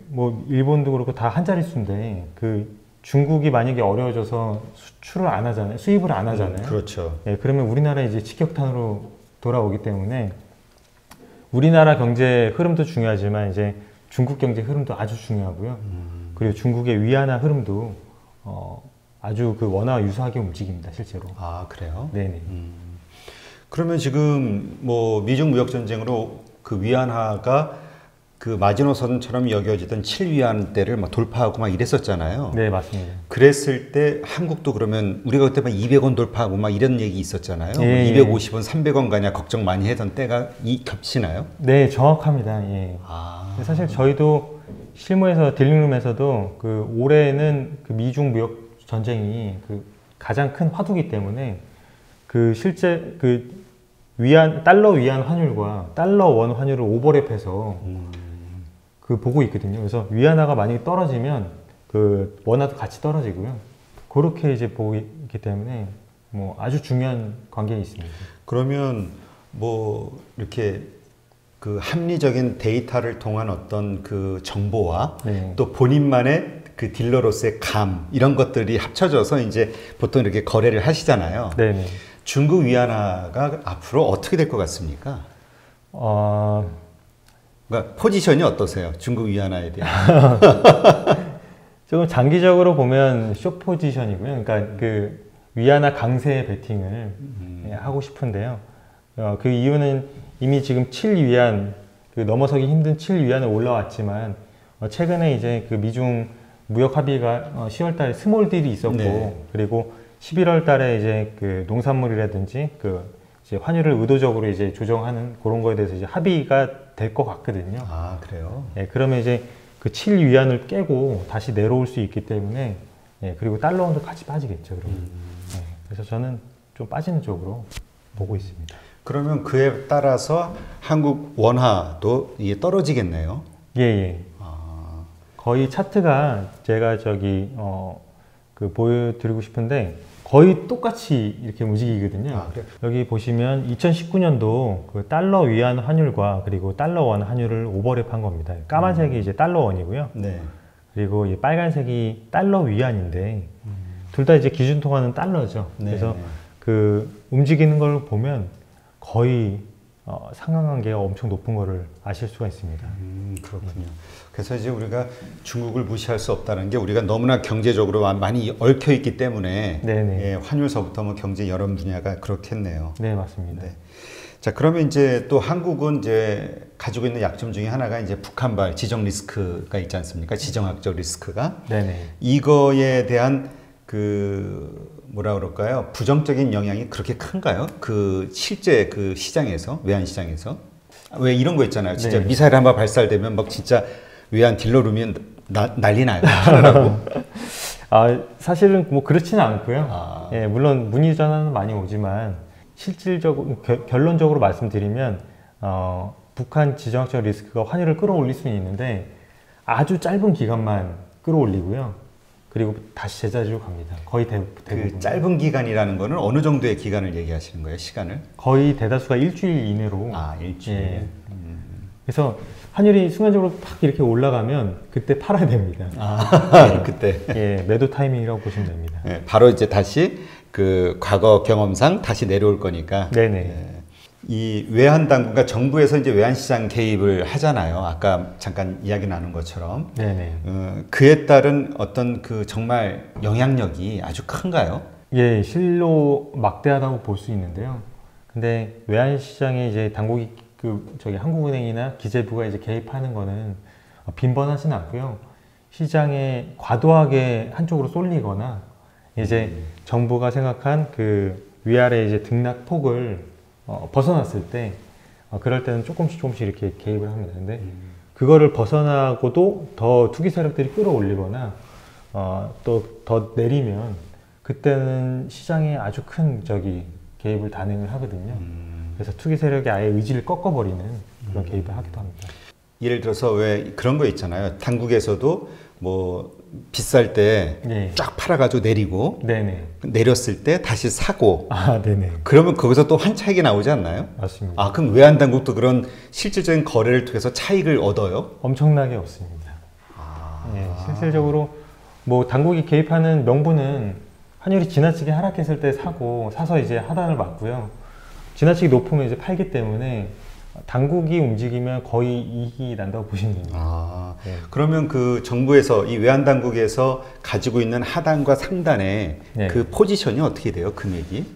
뭐 일본도 그렇고 다 한 자릿수인데 그 중국이 만약에 어려워져서 수출을 안 하잖아요. 수입을 안 하잖아요. 그렇죠. 네, 그러면 우리나라 이제 직격탄으로 돌아오기 때문에 우리나라 경제 흐름도 중요하지만 이제 중국 경제 흐름도 아주 중요하고요. 그리고 중국의 위안화 흐름도 아주 그 원화와 유사하게 움직입니다, 실제로. 아, 그래요? 네네. 그러면 지금 뭐 미중 무역 전쟁으로 그 위안화가 그 마지노선처럼 여겨지던 7위안대를 막 돌파하고 막 이랬었잖아요. 네, 맞습니다. 그랬을 때 한국도 그러면 우리가 그때 막 200원 돌파하고 막 이런 얘기 있었잖아요. 예, 250원, 300원 가냐 걱정 많이 하던 때가 겹치나요? 네, 정확합니다. 예. 아, 사실 저희도 실무에서 딜링룸에서도 그 올해는 그 미중 무역 전쟁이 그 가장 큰 화두기 때문에 그 실제 그 달러 위안 환율과 달러 원 환율을 오버랩해서 그 보고 있거든요. 그래서 위안화가 만약에 떨어지면 그 원화도 같이 떨어지고요. 그렇게 이제 보고 있기 때문에 뭐 아주 중요한 관계에 있습니다. 그러면 뭐 이렇게 그 합리적인 데이터를 통한 어떤 그 정보와 네. 또 본인만의 그 딜러로서의 감 이런 것들이 합쳐져서 이제 보통 이렇게 거래를 하시잖아요. 네네. 중국 위안화가 앞으로 어떻게 될 것 같습니까? 그러니까 포지션이 어떠세요? 중국 위안화에 대한. 조금 장기적으로 보면 숏 포지션이고요. 그러니까 그 위안화 강세 베팅을 하고 싶은데요. 그 이유는 이미 지금 7위안 그 넘어서기 힘든 7위안에 올라왔지만 최근에 이제 그 미중 무역 합의가 10월 달에 스몰 딜이 있었고 네. 그리고 11월 달에 이제 그 농산물이라든지 그 이제 환율을 의도적으로 이제 조정하는 그런 거에 대해서 이제 합의가 될 것 같거든요. 아, 그래요? 예, 그러면 이제 그 7위안을 깨고 다시 내려올 수 있기 때문에 예, 그리고 달러 원도 같이 빠지겠죠. 그러면. 예, 그래서 저는 좀 빠지는 쪽으로 보고 있습니다. 그러면 그에 따라서 한국 원화도 이게 떨어지겠네요. 예, 예. 거의 차트가 제가 그 보여드리고 싶은데 거의 똑같이 이렇게 움직이거든요. 아, 그래요? 여기 보시면 2019년도 그 달러 위안 환율과 그리고 달러 원 환율을 오버랩한 겁니다. 까만색이 이제 달러 원이고요. 네. 그리고 이 빨간색이 달러 위안인데 둘 다 이제 기준 통화는 달러죠. 네. 그래서 그 움직이는 걸 보면 거의 상관관계가 엄청 높은 거를 아실 수가 있습니다. 그렇군요. 그래서 이제 우리가 중국을 무시할 수 없다는 게 우리가 너무나 경제적으로 많이 얽혀 있기 때문에 네네. 예, 환율서부터 뭐 경제 여러 분야가 그렇겠네요. 네, 맞습니다. 네. 자, 그러면 이제 또 한국은 이제 가지고 있는 약점 중에 하나가 이제 북한발 지정 리스크가 있지 않습니까? 지정학적 리스크가. 네네. 이거에 대한 그 뭐라 그럴까요? 부정적인 영향이 그렇게 큰가요? 그 실제 그 시장에서, 외환 시장에서. 왜 이런 거 있잖아요. 진짜 네. 미사일 한번 발사되면 막 진짜 외환 딜러룸이 난리 나요. 하느라고. 사실은 뭐 그렇지는 않고요. 아. 예, 물론 문의 전화는 많이 오지만 실질적으로 결론적으로 말씀드리면 북한 지정학적 리스크가 환율을 끌어올릴 수는 있는데 아주 짧은 기간만 끌어올리고요. 그리고 다시 제자리로 갑니다. 거의 대부분. 그 짧은 기간이라는 거는 어느 정도의 기간을 얘기하시는 거예요? 시간을? 거의 대다수가 일주일 이내로. 일주일. 예. 그래서 환율이 순간적으로 팍 이렇게 올라가면 그때 팔아야 됩니다. 그때. 예, 매도 타이밍이라고 보시면 됩니다. 예, 바로 이제 다시 그 과거 경험상 다시 내려올 거니까. 네네. 예, 이 외환 당국과 정부에서 이제 외환 시장 개입을 하잖아요. 아까 잠깐 이야기 나눈 것처럼. 네네. 그에 따른 어떤 그 정말 영향력이 아주 큰가요? 예, 실로 막대하다고 볼 수 있는데요. 근데 외환 시장에 이제 당국이 한국은행이나 기재부가 이제 개입하는 거는 빈번하진 않고요. 시장에 과도하게 한쪽으로 쏠리거나 이제 정부가 생각한 그 위아래 이제 등락 폭을 벗어났을 때 그럴 때는 조금씩 이렇게 개입을 합니다. 근데 그거를 벗어나고도 더 투기 세력들이 끌어올리거나 또 더 내리면 그때는 시장에 아주 큰 개입을 단행을 하거든요. 그래서 투기 세력이 아예 의지를 꺾어버리는 그런 개입을 하기도 합니다. 예를 들어서 왜 그런 거 있잖아요. 당국에서도 뭐 비쌀 때 쫙 팔아가지고 내리고 네네. 내렸을 때 다시 사고 네네. 그러면 거기서 또 한 차익이 나오지 않나요? 맞습니다. 그럼 외환 당국도 그런 실질적인 거래를 통해서 차익을 얻어요? 엄청나게 없습니다. 예, 실질적으로 뭐 당국이 개입하는 명분은 환율이 지나치게 하락했을 때 사서 이제 하단을 맞고요. 지나치게 높으면 이제 팔기 때문에 당국이 움직이면 거의 이익이 난다고 보시면 됩니다. 네. 그러면 그 정부에서 이 외환 당국에서 가지고 있는 하단과 상단의 그 포지션이 어떻게 돼요? 금액이?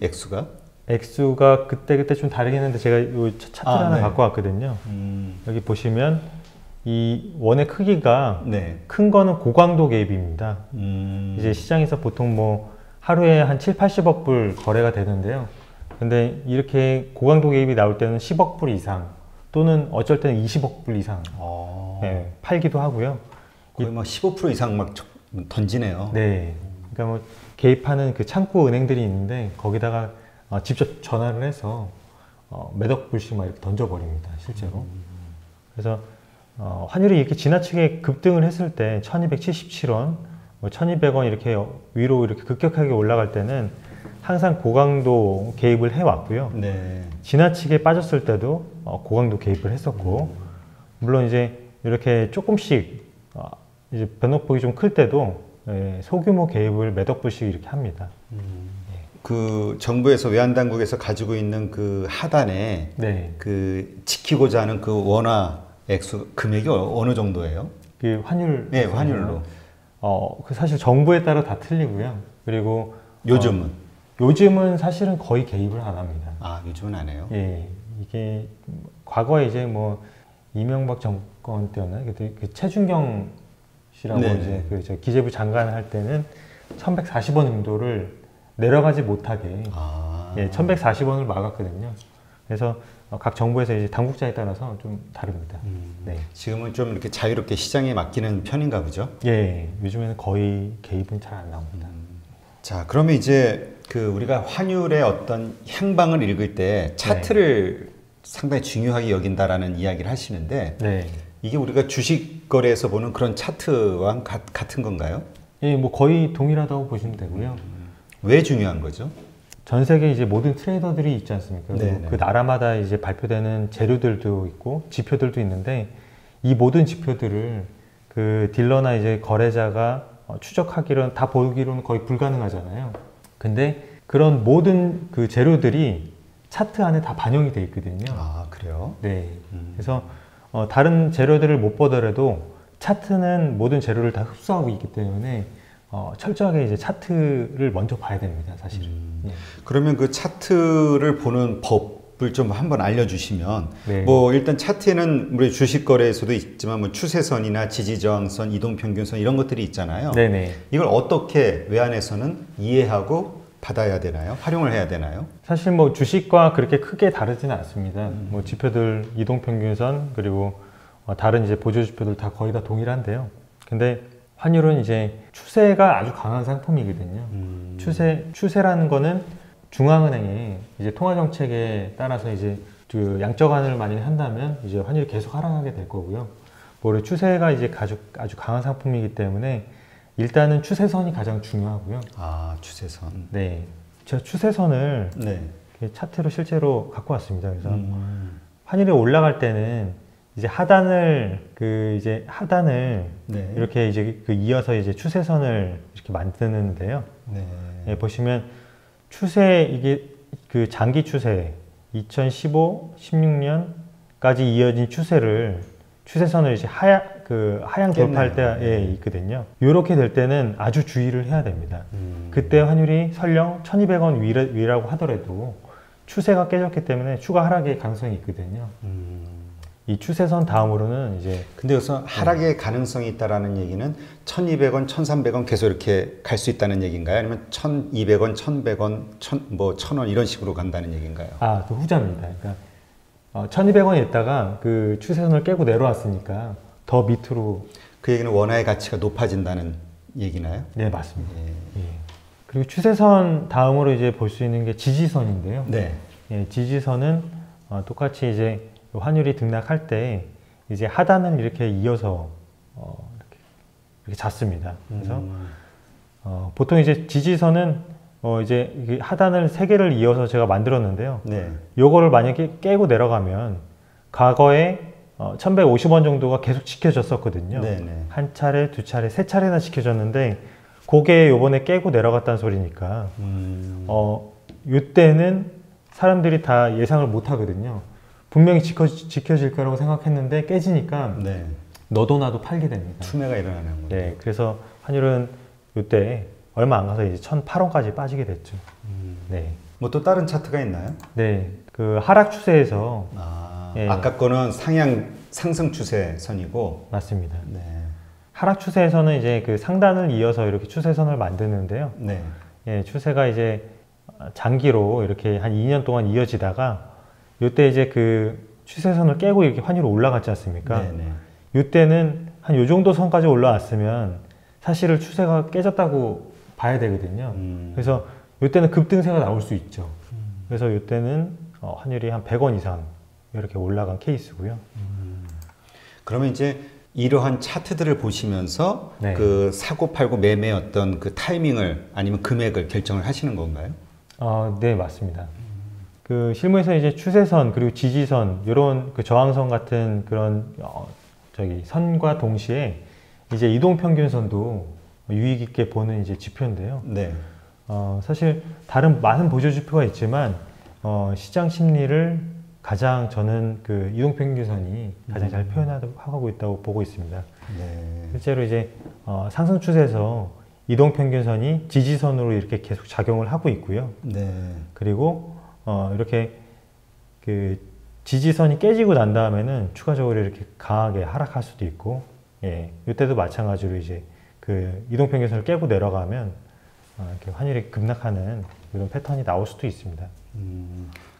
액수가 그때 좀 다르긴 한데 제가 이 차트를 하나 갖고 왔거든요. 여기 보시면 이 원의 크기가 큰 거는 고강도 개입입니다. 이제 시장에서 보통 뭐 하루에 한 7, 80억 불 거래가 되는데요. 근데 이렇게 고강도 개입이 나올 때는 10억 불 이상 또는 어쩔 때는 20억 불 이상 팔기도 하고요. 거의 막 15% 이상 막 던지네요. 네. 그러니까 뭐 개입하는 그 창구 은행들이 있는데 거기다가 직접 전화를 해서 몇억 불씩 막 이렇게 던져버립니다. 실제로. 그래서 환율이 이렇게 지나치게 급등을 했을 때 1277원, 1200원 이렇게 위로 이렇게 급격하게 올라갈 때는 항상 고강도 개입을 해왔고요. 지나치게 빠졌을 때도 고강도 개입을 했었고, 물론 이제 이렇게 조금씩 이제 변동폭이 좀 클 때도 소규모 개입을 몇억 불씩 이렇게 합니다. 그 정부에서 외환 당국에서 가지고 있는 그 하단에 그 지키고자 하는 그 원화 액수 금액이 어느 정도예요? 그 환율? 네, 환율로. 그 사실 정부에 따라 다 틀리고요. 그리고 요즘은 사실은 거의 개입을 안 합니다. 요즘은 안 해요? 예, 이게 과거에 이제 뭐 이명박 정권 때였나요? 그때 그 최준경 씨라고 이제 그 기재부 장관 할 때는 1,140원 정도를 내려가지 못하게 1,140원을 막았거든요. 그래서 각 정부에서 이제 당국자에 따라서 좀 다릅니다. 지금은 좀 이렇게 자유롭게 시장에 맡기는 편인가 보죠? 예, 요즘에는 거의 개입은 잘 안 나옵니다. 자, 그러면 이제 그 우리가 환율의 어떤 향방을 읽을 때 차트를 상당히 중요하게 여긴다라는 이야기를 하시는데 이게 우리가 주식 거래에서 보는 그런 차트와 같은 건가요? 예, 뭐 거의 동일하다고 보시면 되고요. 왜 중요한 거죠? 전 세계 이제 모든 트레이더들이 있지 않습니까? 네네. 그 나라마다 이제 발표되는 재료들도 있고 지표들도 있는데 이 모든 지표들을 그 딜러나 이제 거래자가 추적하기로는 다 보기로는 거의 불가능하잖아요. 근데 그런 모든 그 재료들이 차트 안에 다 반영이 돼 있거든요. 아, 그래요? 네. 그래서 다른 재료들을 못 보더라도 차트는 모든 재료를 다 흡수하고 있기 때문에 철저하게 이제 차트를 먼저 봐야 됩니다, 사실은. 예. 그러면 그 차트를 보는 법을 좀 한번 알려주시면, 네. 뭐 일단 차트에는 우리 주식 거래에서도 있지만 뭐 추세선이나 지지저항선, 이동평균선 이런 것들이 있잖아요. 네네. 이걸 어떻게 외환에서는 이해하고 받아야 되나요? 활용을 해야 되나요? 사실 뭐 주식과 그렇게 크게 다르지는 않습니다. 뭐 지표들 이동평균선 그리고 다른 이제 보조 지표들 다 거의 다 동일한데요. 근데 환율은 이제 추세가 아주 강한 상품이거든요. 추세라는 거는 중앙은행의 이제 통화 정책에 따라서 이제 그 양적 완화를 만약에 한다면 이제 환율이 계속 하락하게 될 거고요. 뭐 추세가 이제 아주 강한 상품이기 때문에 일단은 추세선이 가장 중요하고요. 아, 추세선. 네, 제가 추세선을 네. 차트로 실제로 갖고 왔습니다. 그래서 환율이 올라갈 때는 이제 하단을 네. 이렇게 이제 그 이어서 이제 추세선을 이렇게 만드는데요. 네. 예, 보시면 이게 그 장기 추세 2015, 16년까지 이어진 추세선을 이제 하향 돌파할 때 네. 있거든요. 이렇게 될 때는 아주 주의를 해야 됩니다. 그때 환율이 설령 1,200원 위라고 하더라도 추세가 깨졌기 때문에 추가 하락의 가능성이 있거든요. 이 추세선 다음으로는 이제 근데 여기서 하락의 가능성이 있다라는 얘기는 1,200원, 1,300원 계속 이렇게 갈 수 있다는 얘기인가요? 아니면 1,200원, 1,100원, 1,000원 이런 식으로 간다는 얘기인가요? 아, 그 후자입니다. 그러니까 1,200원에 있다가 그 추세선을 깨고 내려왔으니까 더 밑으로. 그 얘기는 원화의 가치가 높아진다는 얘기나요? 네, 맞습니다. 예. 그리고 추세선 다음으로 이제 볼 수 있는 게 지지선인데요. 네. 예, 지지선은 똑같이 이제 환율이 등락할 때 이제 하단을 이렇게 이어서 이렇게 잡습니다. 그래서 보통 이제 지지선은 이제 이게 하단을 3개를 이어서 제가 만들었는데요. 네. 요거를 만약에 깨고 내려가면 과거에 1,150원 정도가 계속 지켜졌었거든요. 네네. 한 차례, 두 차례, 세 차례나 지켜졌는데 그게 요번에 깨고 내려갔다는 소리니까 요때는 사람들이 다 예상을 못 하거든요. 분명히 지켜질 거라고 생각했는데 깨지니까 네. 너도 나도 팔게 됩니다. 투매가 일어나는 거예요. 네, 그래서 환율은 이때 얼마 안 가서 이제 1,008원까지 빠지게 됐죠. 네, 뭐 또 다른 차트가 있나요? 네, 그 하락 추세에서 예. 아까 거는 상승 추세선이고. 맞습니다. 네. 하락 추세에서는 이제 그 상단을 이어서 이렇게 추세선을 만드는데요. 네. 예, 추세가 이제 장기로 이렇게 한 2년 동안 이어지다가 이때 이제 그 추세선을 깨고 이렇게 환율이 올라갔지 않습니까? 네네. 이때는 한 요 정도 선까지 올라왔으면 사실은 추세가 깨졌다고 봐야 되거든요. 그래서 이때는 급등세가 나올 수 있죠. 그래서 이때는 환율이 한 100원 이상 이렇게 올라간 케이스고요. 그러면 이제 이러한 차트들을 보시면서 네. 그 사고 팔고 매매 어떤 그 타이밍을 아니면 금액을 결정을 하시는 건가요? 네, 맞습니다. 그 실무에서 이제 추세선 그리고 지지선 이런 그 저항선 같은 그런 선과 동시에 이제 이동평균선도 유의 깊게 보는 이제 지표인데요. 네. 사실 다른 많은 보조 지표가 있지만 시장 심리를 가장 저는 그 이동평균선이 가장 잘 표현하고 있다고 보고 있습니다. 네. 실제로 이제 상승 추세에서 이동평균선이 지지선으로 이렇게 계속 작용을 하고 있고요. 네. 그리고 이렇게 그 지지선이 깨지고 난 다음에는 추가적으로 이렇게 강하게 하락할 수도 있고, 예, 이때도 마찬가지로 이제 그 이동평균선을 깨고 내려가면 이렇게 환율이 급락하는 이런 패턴이 나올 수도 있습니다.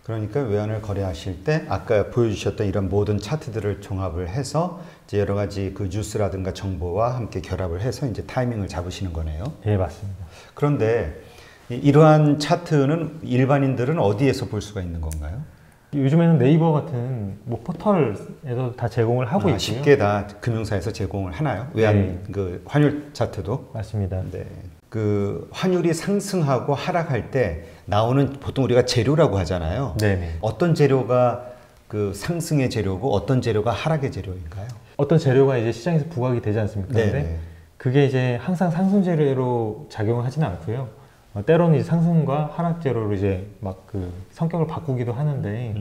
그러니까 외환을 거래하실 때 아까 보여주셨던 이런 모든 차트들을 종합을 해서 이제 여러 가지 그 뉴스라든가 정보와 함께 결합을 해서 이제 타이밍을 잡으시는 거네요. 예, 맞습니다. 그런데 이러한 차트는 일반인들은 어디에서 볼 수가 있는 건가요? 요즘에는 네이버 같은 뭐 포털에서 다 제공을 하고 있고요. 쉽게 다 금융사에서 제공을 하나요? 외환 네. 그 환율 차트도? 맞습니다. 네. 그 환율이 상승하고 하락할 때 나오는 보통 우리가 재료라고 하잖아요. 네네. 어떤 재료가 그 상승의 재료고 어떤 재료가 하락의 재료인가요? 어떤 재료가 이제 시장에서 부각이 되지 않습니까? 네네. 근데 그게 이제 항상 상승 재료로 작용을 하지는 않고요. 때로는 이제 상승과 하락 재료로 이제 막 그 성격을 바꾸기도 하는데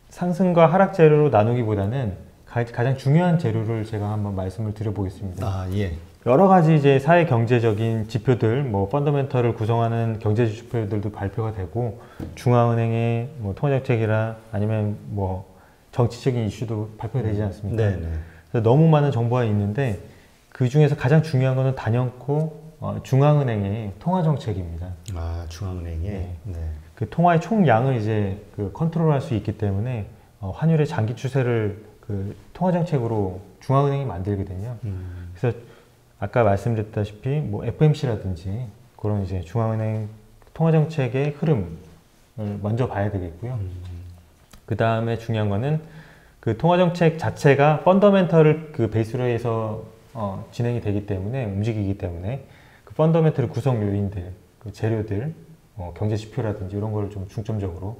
상승과 하락 재료로 나누기보다는 가장 중요한 재료를 제가 한번 말씀을 드려보겠습니다. 아, 예. 여러 가지 이제 사회 경제적인 지표들, 뭐 펀더멘털을 구성하는 경제 지표들도 발표가 되고 중앙은행의 뭐 통화정책이나 아니면 뭐 정치적인 이슈도 발표되지 않습니까? 네, 네. 그래서 너무 많은 정보가 있는데 그 중에서 가장 중요한 것은 단연코 중앙은행의 통화정책입니다. 아, 중앙은행이. 네. 네. 그 통화의 총량을 이제 그 컨트롤할 수 있기 때문에 환율의 장기 추세를 그 통화정책으로 중앙은행이 만들거든요. 그래서 아까 말씀드렸다시피 뭐 FMC라든지 그런 이제 중앙은행 통화정책의 흐름을 먼저 봐야 되겠고요. 그 다음에 중요한 거는 그 통화정책 자체가 펀더멘털을 그 베이스로 해서 진행이 되기 때문에 움직이기 때문에 그 펀더멘털 구성 요인들, 그 재료들, 경제 지표라든지 이런 거를 좀 중점적으로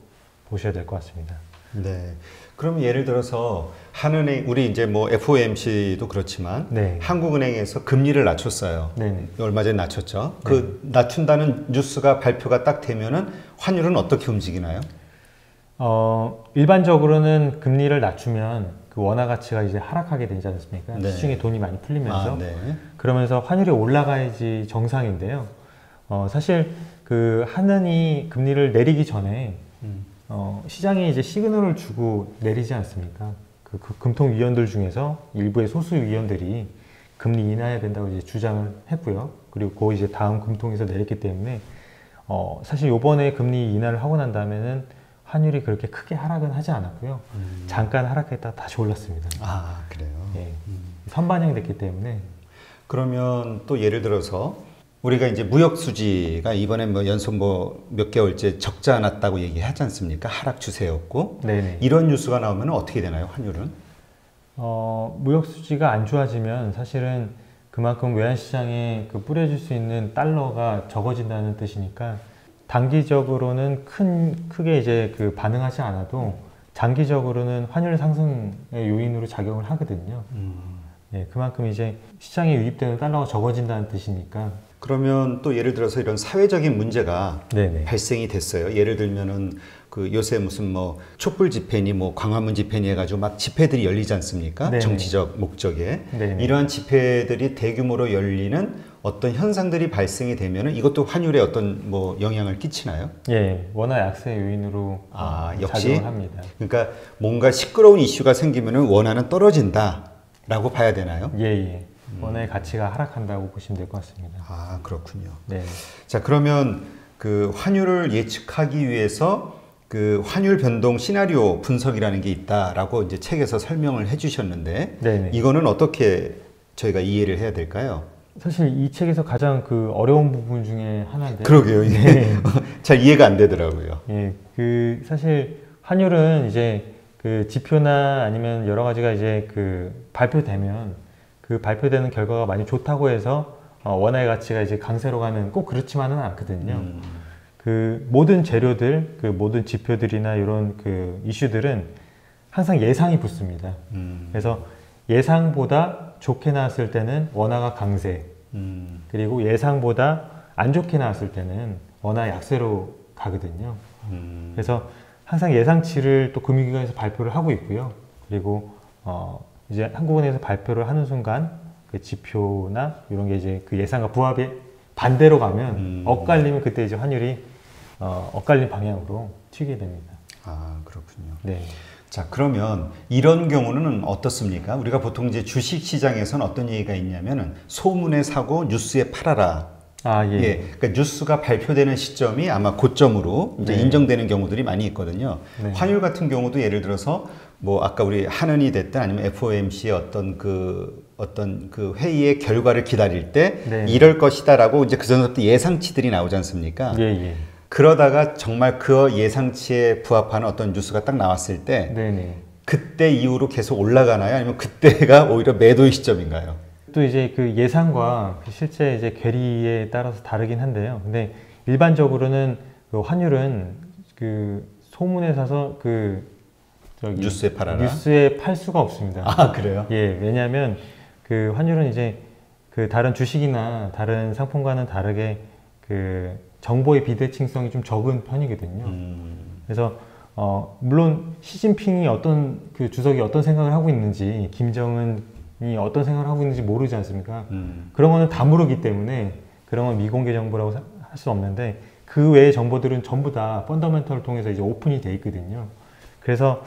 보셔야 될 것 같습니다. 네. 그럼 예를 들어서 한은행, 우리 이제 뭐 FOMC도 그렇지만 네. 한국은행에서 금리를 낮췄어요. 네네. 얼마 전에 낮췄죠. 네. 그 낮춘다는 뉴스가 발표가 딱 되면은 환율은 어떻게 움직이나요? 일반적으로는 금리를 낮추면 그 원화 가치가 이제 하락하게 되지 않습니까? 네. 시중에 돈이 많이 풀리면서. 아, 네. 그러면서 환율이 올라가야지 정상인데요. 사실 그 한은이 금리를 내리기 전에 시장이 이제 시그널을 주고 내리지 않습니까? 그 금통위원들 중에서 일부의 소수 위원들이 금리 인하해야 된다고 이제 주장을 했고요. 그리고 그 이제 다음 금통에서 내렸기 때문에 사실 요번에 금리 인하를 하고 난 다음에는 환율이 그렇게 크게 하락은 하지 않았고요. 잠깐 하락했다 다시 올랐습니다. 아, 그래요. 예. 선반영됐기 때문에. 그러면 또 예를 들어서 우리가 이제 무역 수지가 이번에 뭐 연속 뭐 몇 개월째 적자 났다고 얘기하지 않습니까? 하락 추세였고. 네네. 이런 뉴스가 나오면 어떻게 되나요? 환율은? 무역 수지가 안 좋아지면 사실은 그만큼 외환시장에 그 뿌려질 수 있는 달러가 적어진다는 뜻이니까 단기적으로는 크게 이제 그 반응하지 않아도 장기적으로는 환율 상승의 요인으로 작용을 하거든요. 예, 그만큼 이제 시장에 유입되는 달러가 적어진다는 뜻이니까. 그러면 또 예를 들어서 이런 사회적인 문제가 네네. 발생이 됐어요. 예를 들면은 그 요새 무슨 뭐 촛불 집회니 뭐 광화문 집회니 해가지고 막 집회들이 열리지 않습니까? 네네. 정치적 목적에. 네네. 이러한 집회들이 대규모로 열리는 어떤 현상들이 발생이 되면은 이것도 환율에 어떤 뭐 영향을 끼치나요? 예, 원화 약세 요인으로 역시 작용을 합니다. 그러니까 뭔가 시끄러운 이슈가 생기면은 원화는 떨어진다라고 봐야 되나요? 예, 예. 원화의 가치가 하락한다고 보시면 될 것 같습니다. 아, 그렇군요. 네. 자, 그러면 그 환율을 예측하기 위해서 그 환율 변동 시나리오 분석이라는 게 있다라고 이제 책에서 설명을 해주셨는데, 네네. 이거는 어떻게 저희가 이해를 해야 될까요? 사실 이 책에서 가장 그 어려운 부분 중에 하나인데. 그러게요. 이게 네. 잘 이해가 안 되더라고요. 예, 그 사실 환율은 이제 그 지표나 아니면 여러 가지가 이제 그 발표되면 그 발표되는 결과가 많이 좋다고 해서 원화의 가치가 이제 강세로 가는 꼭 그렇지만은 않거든요. 그 모든 재료들, 그 모든 지표들이나 이런 그 이슈들은 항상 예상이 붙습니다. 그래서 예상보다 좋게 나왔을 때는 원화가 강세, 그리고 예상보다 안 좋게 나왔을 때는 원화 약세로 가거든요. 그래서 항상 예상치를 또 금융기관에서 발표를 하고 있고요. 그리고 이제 한국은행에서 발표를 하는 순간 그 지표나 이런 게 이제 그 예상과 부합이 반대로 가면 엇갈리면 그때 이제 환율이 엇갈린 방향으로 튀게 됩니다. 아, 그렇군요. 네. 자, 그러면 이런 경우는 어떻습니까? 우리가 보통 이제 주식 시장에서는 어떤 얘기가 있냐면은 소문에 사고 뉴스에 팔아라. 아, 예. 예. 그러니까 뉴스가 발표되는 시점이 아마 고점으로 이제 네. 인정되는 경우들이 많이 있거든요. 네. 환율 같은 경우도 예를 들어서 뭐 아까 우리 한은이 됐든 아니면 FOMC의 어떤 그 회의의 결과를 기다릴 때 네. 이럴 것이다라고 이제 그 전부터 예상치들이 나오지 않습니까? 예, 예. 그러다가 정말 그 예상치에 부합하는 어떤 뉴스가 딱 나왔을 때 네네. 그때 이후로 계속 올라가나요? 아니면 그때가 오히려 매도의 시점인가요? 이것도 이제 그 예상과 그 실제 이제 괴리에 따라서 다르긴 한데요. 근데 일반적으로는 그 환율은 그 소문에 사서 그 저기 뉴스에 팔아라. 뉴스에 팔 수가 없습니다. 아, 그래요? 예, 왜냐하면 그 환율은 이제 그 다른 주식이나 다른 상품과는 다르게 그 정보의 비대칭성이 좀 적은 편이거든요. 그래서 물론 시진핑이 어떤 그 주석이 어떤 생각을 하고 있는지, 김정은이 어떤 생각을 하고 있는지 모르지 않습니까? 그런 거는 다 모르기 때문에 그런 건 미공개 정보라고 할 수 없는데, 그 외의 정보들은 전부 다 펀더멘털을 통해서 이제 오픈이 돼 있거든요. 그래서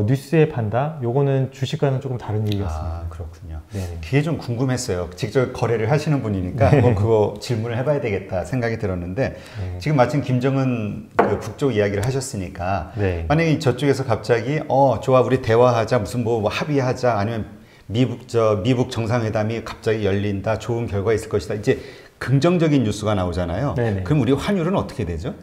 뉴스에 판다? 요거는 주식과는 조금 다른 얘기였습니다. 아, 그렇군요. 네네. 그게 좀 궁금했어요. 직접 거래를 하시는 분이니까 네. 뭐 그거 질문을 해봐야 되겠다 생각이 들었는데 네. 지금 마침 김정은 그 북쪽 이야기를 하셨으니까 네. 만약에 저쪽에서 갑자기 좋아 우리 대화하자 무슨 뭐 합의하자 아니면 미북 정상회담이 갑자기 열린다 좋은 결과 있을 것이다 이제 긍정적인 뉴스가 나오잖아요. 네네. 그럼 우리 환율은 어떻게 되죠?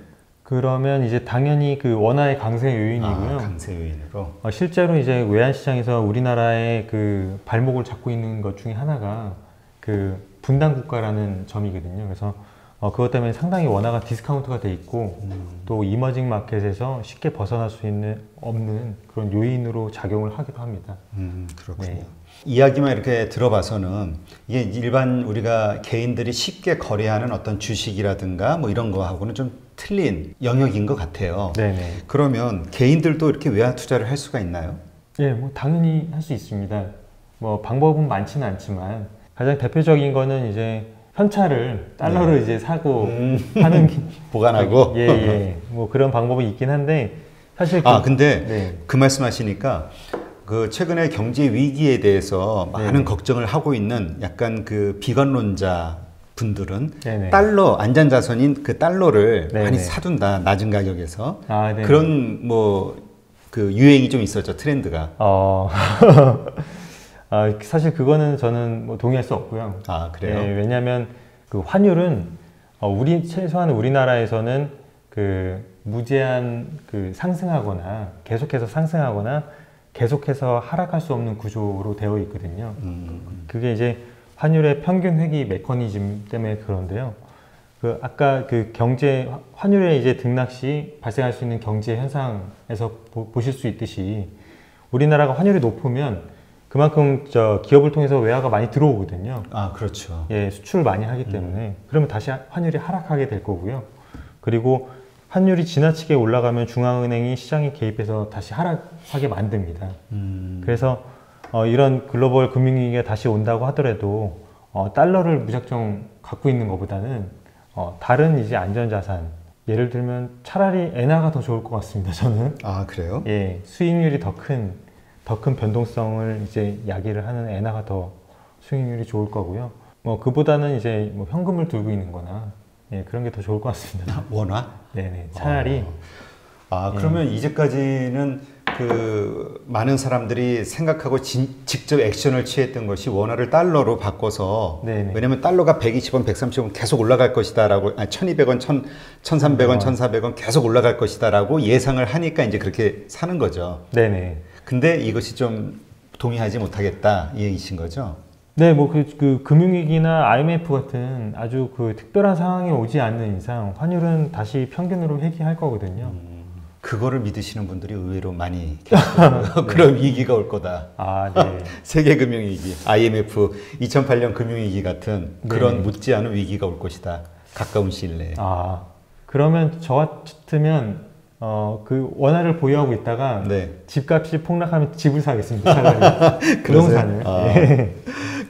그러면 이제 당연히 그 원화의 강세 요인이고요. 아, 강세 요인으로. 실제로 이제 외환시장에서 우리나라의 그 발목을 잡고 있는 것 중에 하나가 그 분단 국가라는 점이거든요. 그래서 그것 때문에 상당히 원화가 디스카운트가 돼 있고 또 이머징 마켓에서 쉽게 벗어날 수 없는 그런 요인으로 작용을 하기도 합니다. 그렇군요. 네. 이야기만 이렇게 들어봐서는 이게 일반 우리가 개인들이 쉽게 거래하는 어떤 주식이라든가 뭐 이런 거하고는 좀 틀린 영역인 것 같아요. 네네. 그러면 개인들도 이렇게 외화 투자를 할 수가 있나요? 예, 뭐 당연히 할 수 있습니다. 뭐 방법은 많지는 않지만 가장 대표적인 거는 이제 현찰을 달러를 이제 사고 하는 보관하고. 예, 예. 뭐 그런 방법이 있긴 한데 사실 근데 네. 그 말씀하시니까 그 최근에 경제 위기에 대해서 많은 네네. 걱정을 하고 있는 약간 그 비관론자 분들은 네네. 달러 안전자산인 그 달러를 네네. 많이 사둔다 낮은 가격에서 네. 그런 뭐 그 유행이 좀 있었죠 트렌드가. 사실 그거는 저는 뭐 동의할 수 없고요. 아 그래요? 예, 왜냐하면 그 환율은 최소한 우리나라에서는 그 무제한 그 상승하거나 계속해서 하락할 수 없는 구조로 되어 있거든요. 그게 이제 환율의 평균 회귀 메커니즘 때문에 그런데요. 그 아까 그 환율의 이제 등락 시 발생할 수 있는 경제 현상에서 보실 수 있듯이 우리나라가 환율이 높으면 그만큼 기업을 통해서 외화가 많이 들어오거든요. 아 그렇죠. 예, 수출을 많이 하기 때문에 그러면 다시 환율이 하락하게 될 거고요. 그리고 환율이 지나치게 올라가면 중앙은행이 시장에 개입해서 다시 하락하게 만듭니다. 그래서 이런 글로벌 금융위기가 다시 온다고 하더라도 달러를 무작정 갖고 있는 것보다는 다른 이제 안전자산 예를 들면 차라리 엔화가 더 좋을 것 같습니다. 저는. 아 그래요? 예, 수익률이 더 큰 변동성을 이제 야기를 하는 엔화가 더 수익률이 좋을 거고요. 뭐 그보다는 이제 뭐 현금을 들고 있는 거나 예, 그런 게 더 좋을 것 같습니다. 원화? 네네. 차라리. 그러면 이제까지는 그 많은 사람들이 생각하고 직접 액션을 취했던 것이 원화를 달러로 바꿔서 네네. 왜냐면 달러가 120원, 130원 계속 올라갈 것이다 라고 1200원, 1300원, 1400원 계속 올라갈 것이다 라고 예상을 하니까 이제 그렇게 사는 거죠. 네네. 근데 이것이 좀 동의하지 못하겠다 이 얘기신 거죠? 네, 뭐 그 금융위기나 IMF 같은 아주 그 특별한 상황이 오지 않는 이상 환율은 다시 평균으로 회귀할 거거든요. 그거를 믿으시는 분들이 의외로 많이 계시더라고요. 그런 위기가 올 거다. 네. 세계 금융위기, IMF, 2008년 금융위기 같은 그런 네. 묻지 않은 위기가 올 것이다. 가까운 시일 내에. 그러면 저 같으면 그 원화를 보유하고 있다가 네. 집값이 폭락하면 집을 사겠습니다. 차라리 부동산을. 예.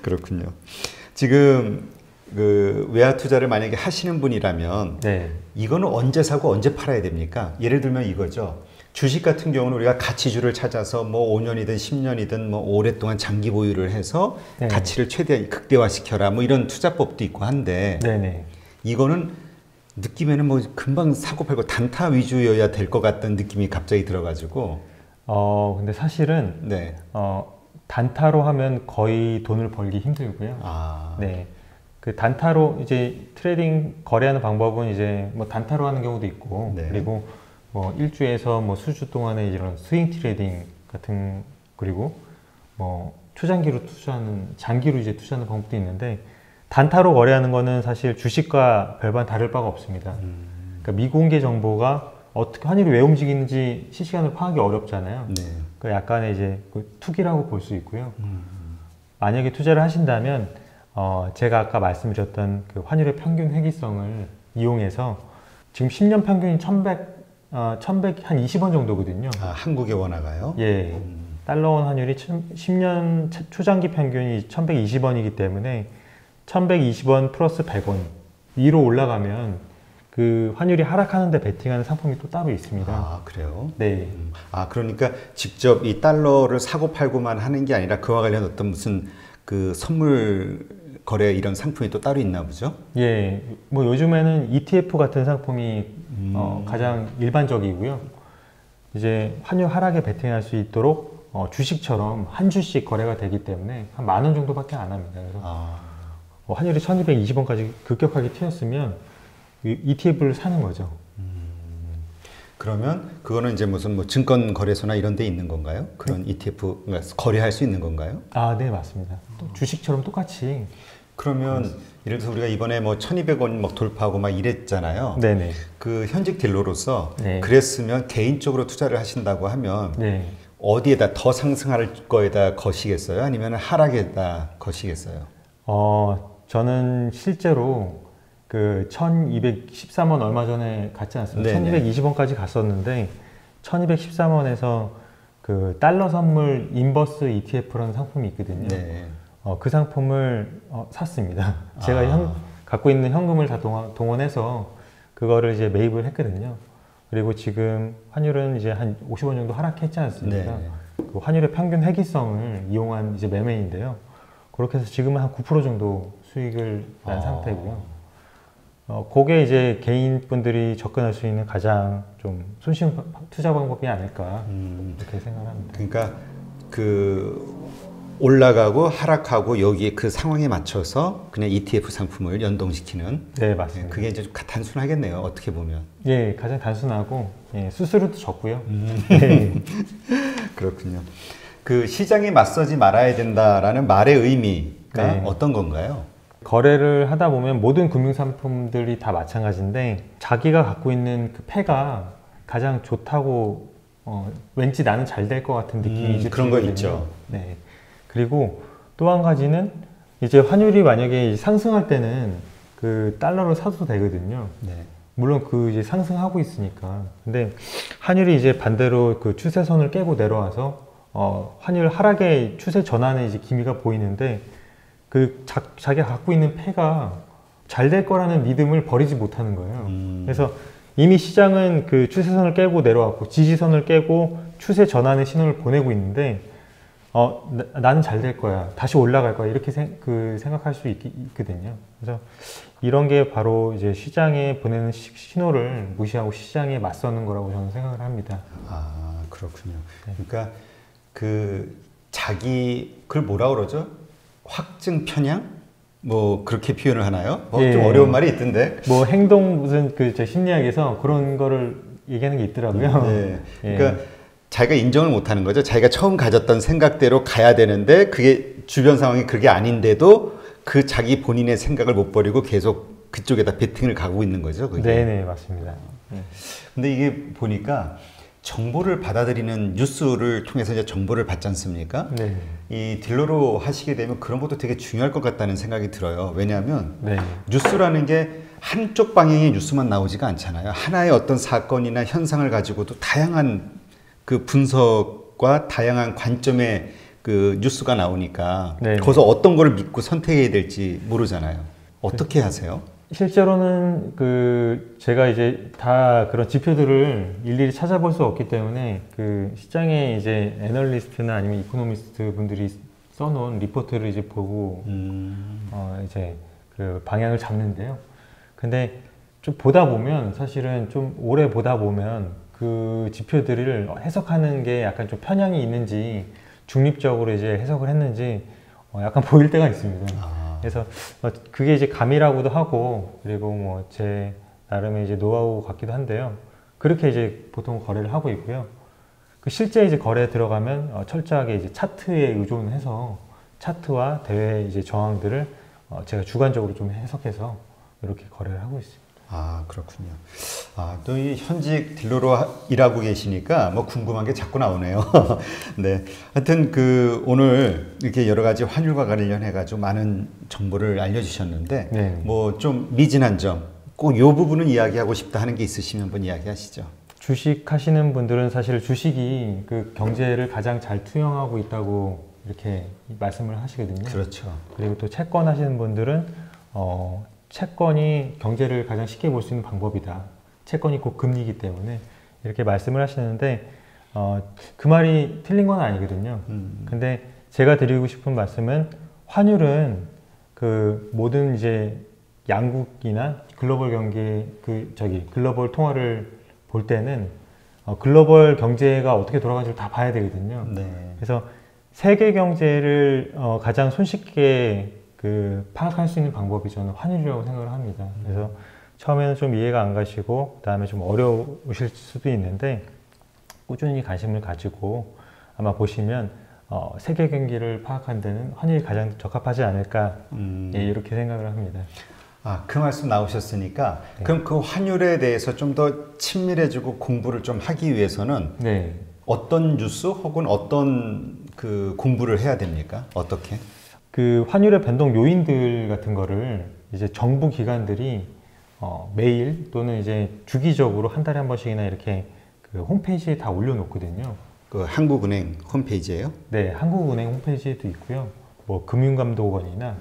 그렇군요. 지금 그 외화 투자를 만약에 하시는 분이라면 네. 이거는 언제 사고 언제 팔아야 됩니까? 예를 들면 이거죠. 주식 같은 경우는 우리가 가치주를 찾아서 뭐 5년이든 10년이든 뭐 오랫동안 장기 보유를 해서 네. 가치를 최대한 극대화시켜라 뭐 이런 투자법도 있고 한데 네네. 이거는 느낌에는 뭐 금방 사고 팔고 단타 위주여야 될 것 같다는 느낌이 갑자기 들어가지고 근데 사실은 네. 단타로 하면 거의 돈을 벌기 힘들고요. 네. 그 단타로 이제 트레이딩 거래하는 방법은 이제 뭐 단타로 하는 경우도 있고 네. 그리고 뭐 일주에서 뭐 수주 동안에 이런 스윙 트레이딩 같은 그리고 뭐 초장기로 투자하는, 장기로 이제 투자하는 방법도 있는데, 단타로 거래하는 거는 사실 주식과 별반 다를 바가 없습니다. 그러니까 미공개 정보가 어떻게 환율이 왜 움직이는지 실시간으로 파악이 어렵잖아요. 네. 그 약간의 이제 그 투기라고 볼 수 있고요. 만약에 투자를 하신다면 제가 아까 말씀드렸던 그 환율의 평균 회귀성을 이용해서 지금 10년 평균이 1120원 정도거든요. 아, 한국의 원화가요? 예. 달러원 환율이 10년 초장기 평균이 1120원이기 때문에 1120원 플러스 100원 위로 올라가면 그 환율이 하락하는데 베팅하는 상품이 또 따로 있습니다. 아, 그래요? 네. 아, 그러니까 직접 이 달러를 사고 팔고만 하는 게 아니라 그와 관련 어떤 무슨 그 선물 거래 이런 상품이 또 따로 있나 보죠? 예. 뭐 요즘에는 ETF 같은 상품이 가장 일반적이고요. 이제 환율 하락에 베팅할 수 있도록 주식처럼 한 주씩 거래가 되기 때문에 한 10,000원 정도밖에 안 합니다. 그래서 환율이 1220원까지 급격하게 튀었으면 ETF를 사는 거죠. 그러면 그거는 이제 무슨 뭐 증권 거래소나 이런 데 있는 건가요? 그런 ETF 거래할 수 있는 건가요? 아, 네, 맞습니다. 또 주식처럼 똑같이. 그러면 예를 들어서 우리가 이번에 뭐 1,200원 막 돌파하고 막 이랬잖아요. 네네. 그 현직 딜러로서 네. 그랬으면 개인적으로 투자를 하신다고 하면 네. 어디에다 더 상승할 거에다 거시겠어요? 아니면 하락에다 거시겠어요? 저는 실제로 그 1213원 얼마 전에 갔지 않습니까? 네네. 1220원까지 갔었는데 1213원에서 그 달러 선물 인버스 ETF라는 상품이 있거든요. 네. 그 상품을 샀습니다. 제가 갖고 있는 현금을 다 동원해서 그거를 이제 매입을 했거든요. 그리고 지금 환율은 이제 한 50원 정도 하락했지 않습니까? 네. 그 환율의 평균 회귀성을 이용한 이제 매매인데요. 그렇게 해서 지금은 한 9% 정도 수익을 난 상태고요. 그게 이제 개인분들이 접근할 수 있는 가장 좀 손쉬운 투자 방법이 아닐까 이렇게 생각을 합니다. 그러니까 그 올라가고 하락하고 여기에 그 상황에 맞춰서 그냥 ETF 상품을 연동시키는. 네, 맞습니다. 그게 이제 단순하겠네요. 어떻게 보면. 예, 가장 단순하고 수수료도 적고요. 네. 그렇군요. 그 시장에 맞서지 말아야 된다라는 말의 의미가 네. 어떤 건가요? 거래를 하다 보면 모든 금융상품들이 다 마찬가지인데 자기가 갖고 있는 그 패가 가장 좋다고 왠지 나는 잘 될 것 같은 느낌이 그런 거 들거든요. 있죠. 네. 그리고 또 한 가지는 이제 환율이 만약에 상승할 때는 그 달러를 사도 되거든요. 네. 물론 그 이제 상승하고 있으니까. 근데 환율이 이제 반대로 그 추세선을 깨고 내려와서 환율 하락의 추세 전환의 이제 기미가 보이는데 그 자기가 갖고 있는 패가 잘 될 거라는 믿음을 버리지 못하는 거예요. 그래서 이미 시장은 그 추세선을 깨고 내려왔고 지지선을 깨고 추세 전환의 신호를 보내고 있는데 나는 잘 될 거야, 다시 올라갈 거야, 이렇게 생각할 수 있거든요. 그래서 이런 게 바로 이제 시장에 보내는 신호를 무시하고 시장에 맞서는 거라고 저는 생각을 합니다. 아, 그렇군요. 네. 그러니까 그걸 뭐라 그러죠? 확증 편향? 뭐 그렇게 표현을 하나요? 예. 좀 어려운 말이 있던데. 뭐 행동 무슨 제 심리학에서 그런 거를 얘기하는 게 있더라고요. 네. 예. 그러니까 자기가 인정을 못 하는 거죠. 자기가 처음 가졌던 생각대로 가야 되는데 그게 주변 상황이 그게 아닌데도 그 자기 본인의 생각을 못 버리고 계속 그쪽에다 베팅을 가고 있는 거죠. 그게. 네네, 맞습니다. 근데 이게 보니까 정보를 받아들이는 뉴스를 통해서 이제 정보를 받지 않습니까? 네. 이 딜러로 하시게 되면 그런 것도 되게 중요할 것 같다는 생각이 들어요. 왜냐하면 네. 뉴스라는 게 한쪽 방향의 뉴스만 나오지가 않잖아요. 하나의 어떤 사건이나 현상을 가지고도 다양한 그 분석과 다양한 관점의 그 뉴스가 나오니까 네. 거기서 어떤 걸 믿고 선택해야 될지 모르잖아요. 어떻게 하세요? 실제로는 제가 이제 다 그런 지표들을 일일이 찾아볼 수 없기 때문에 그 시장에 이제 애널리스트나 아니면 이코노미스트 분들이 써놓은 리포트를 이제 보고 이제 그 방향을 잡는데요. 근데 좀 보다 보면 사실은 좀 오래 보다 보면 그 지표들을 해석하는 게 약간 좀 편향이 있는지 중립적으로 이제 해석을 했는지 약간 보일 때가 있습니다. 그래서 그게 이제 감이라고도 하고 그리고 뭐 제 나름의 이제 노하우 같기도 한데요. 그렇게 이제 보통 거래를 하고 있고요. 그 실제 이제 거래에 들어가면 철저하게 이제 차트에 의존해서 차트와 대외 이제 저항들을 제가 주관적으로 좀 해석해서 이렇게 거래를 하고 있습니다. 아, 그렇군요. 아, 또 이 현직 딜러로 일하고 계시니까 뭐 궁금한 게 자꾸 나오네요. 네. 하여튼 오늘 이렇게 여러 가지 환율과 관련해 가지고 많은 정보를 알려주셨는데, 네. 뭐 좀 미진한 점, 꼭 이 부분은 이야기하고 싶다 하는 게 있으시면 한번 이야기하시죠. 주식 하시는 분들은 사실 주식이 그 경제를 가장 잘 투영하고 있다고 이렇게 말씀을 하시거든요. 그렇죠. 그리고 또 채권 하시는 분들은 채권이 경제를 가장 쉽게 볼 수 있는 방법이다. 채권이 곧 금리이기 때문에 이렇게 말씀을 하시는데 그 말이 틀린 건 아니거든요. 근데 제가 드리고 싶은 말씀은 환율은 그 모든 이제 양국이나 글로벌 경제 글로벌 통화를 볼 때는 글로벌 경제가 어떻게 돌아가는지를 다 봐야 되거든요. 네. 그래서 세계 경제를 가장 손쉽게 파악할 수 있는 방법이 저는 환율이라고 생각을 합니다. 그래서 처음에는 좀 이해가 안 가시고 그다음에 좀 어려우실 수도 있는데 꾸준히 관심을 가지고 아마 보시면 세계 경기를 파악하는 데는 환율이 가장 적합하지 않을까 예, 이렇게 생각을 합니다. 아, 그 말씀 나오셨으니까 네. 그럼 그 환율에 대해서 좀 더 친밀해지고 공부를 좀 하기 위해서는 네. 어떤 뉴스 혹은 어떤 그 공부를 해야 됩니까? 어떻게? 그 환율의 변동 요인들 같은 거를 이제 정부 기관들이 매일 또는 이제 주기적으로 한 달에 한 번씩이나 이렇게 그 홈페이지에 다 올려놓거든요. 그 한국은행 홈페이지예요? 네, 한국은행 홈페이지에도 있고요. 뭐 금융감독원이나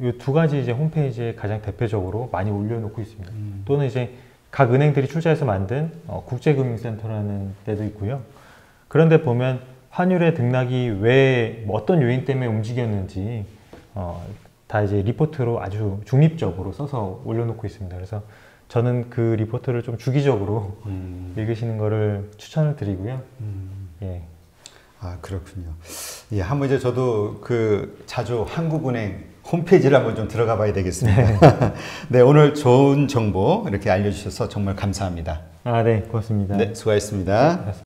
이 두 가지 이제 홈페이지에 가장 대표적으로 많이 올려놓고 있습니다. 또는 이제 각 은행들이 출자해서 만든 국제금융센터라는 데도 있고요. 그런데 보면 환율의 등락이 왜 뭐 어떤 요인 때문에 움직였는지 다 이제 리포트로 아주 중립적으로 써서 올려놓고 있습니다. 그래서 저는 그 리포트를 좀 주기적으로 읽으시는 거를 추천을 드리고요. 예. 아, 그렇군요. 예, 한번 이제 저도 자주 한국은행 홈페이지를 한번 좀 들어가 봐야 되겠습니다. 네, 오늘 좋은 정보 이렇게 알려주셔서 정말 감사합니다. 아, 네, 고맙습니다. 네, 수고하셨습니다. 고맙습니다.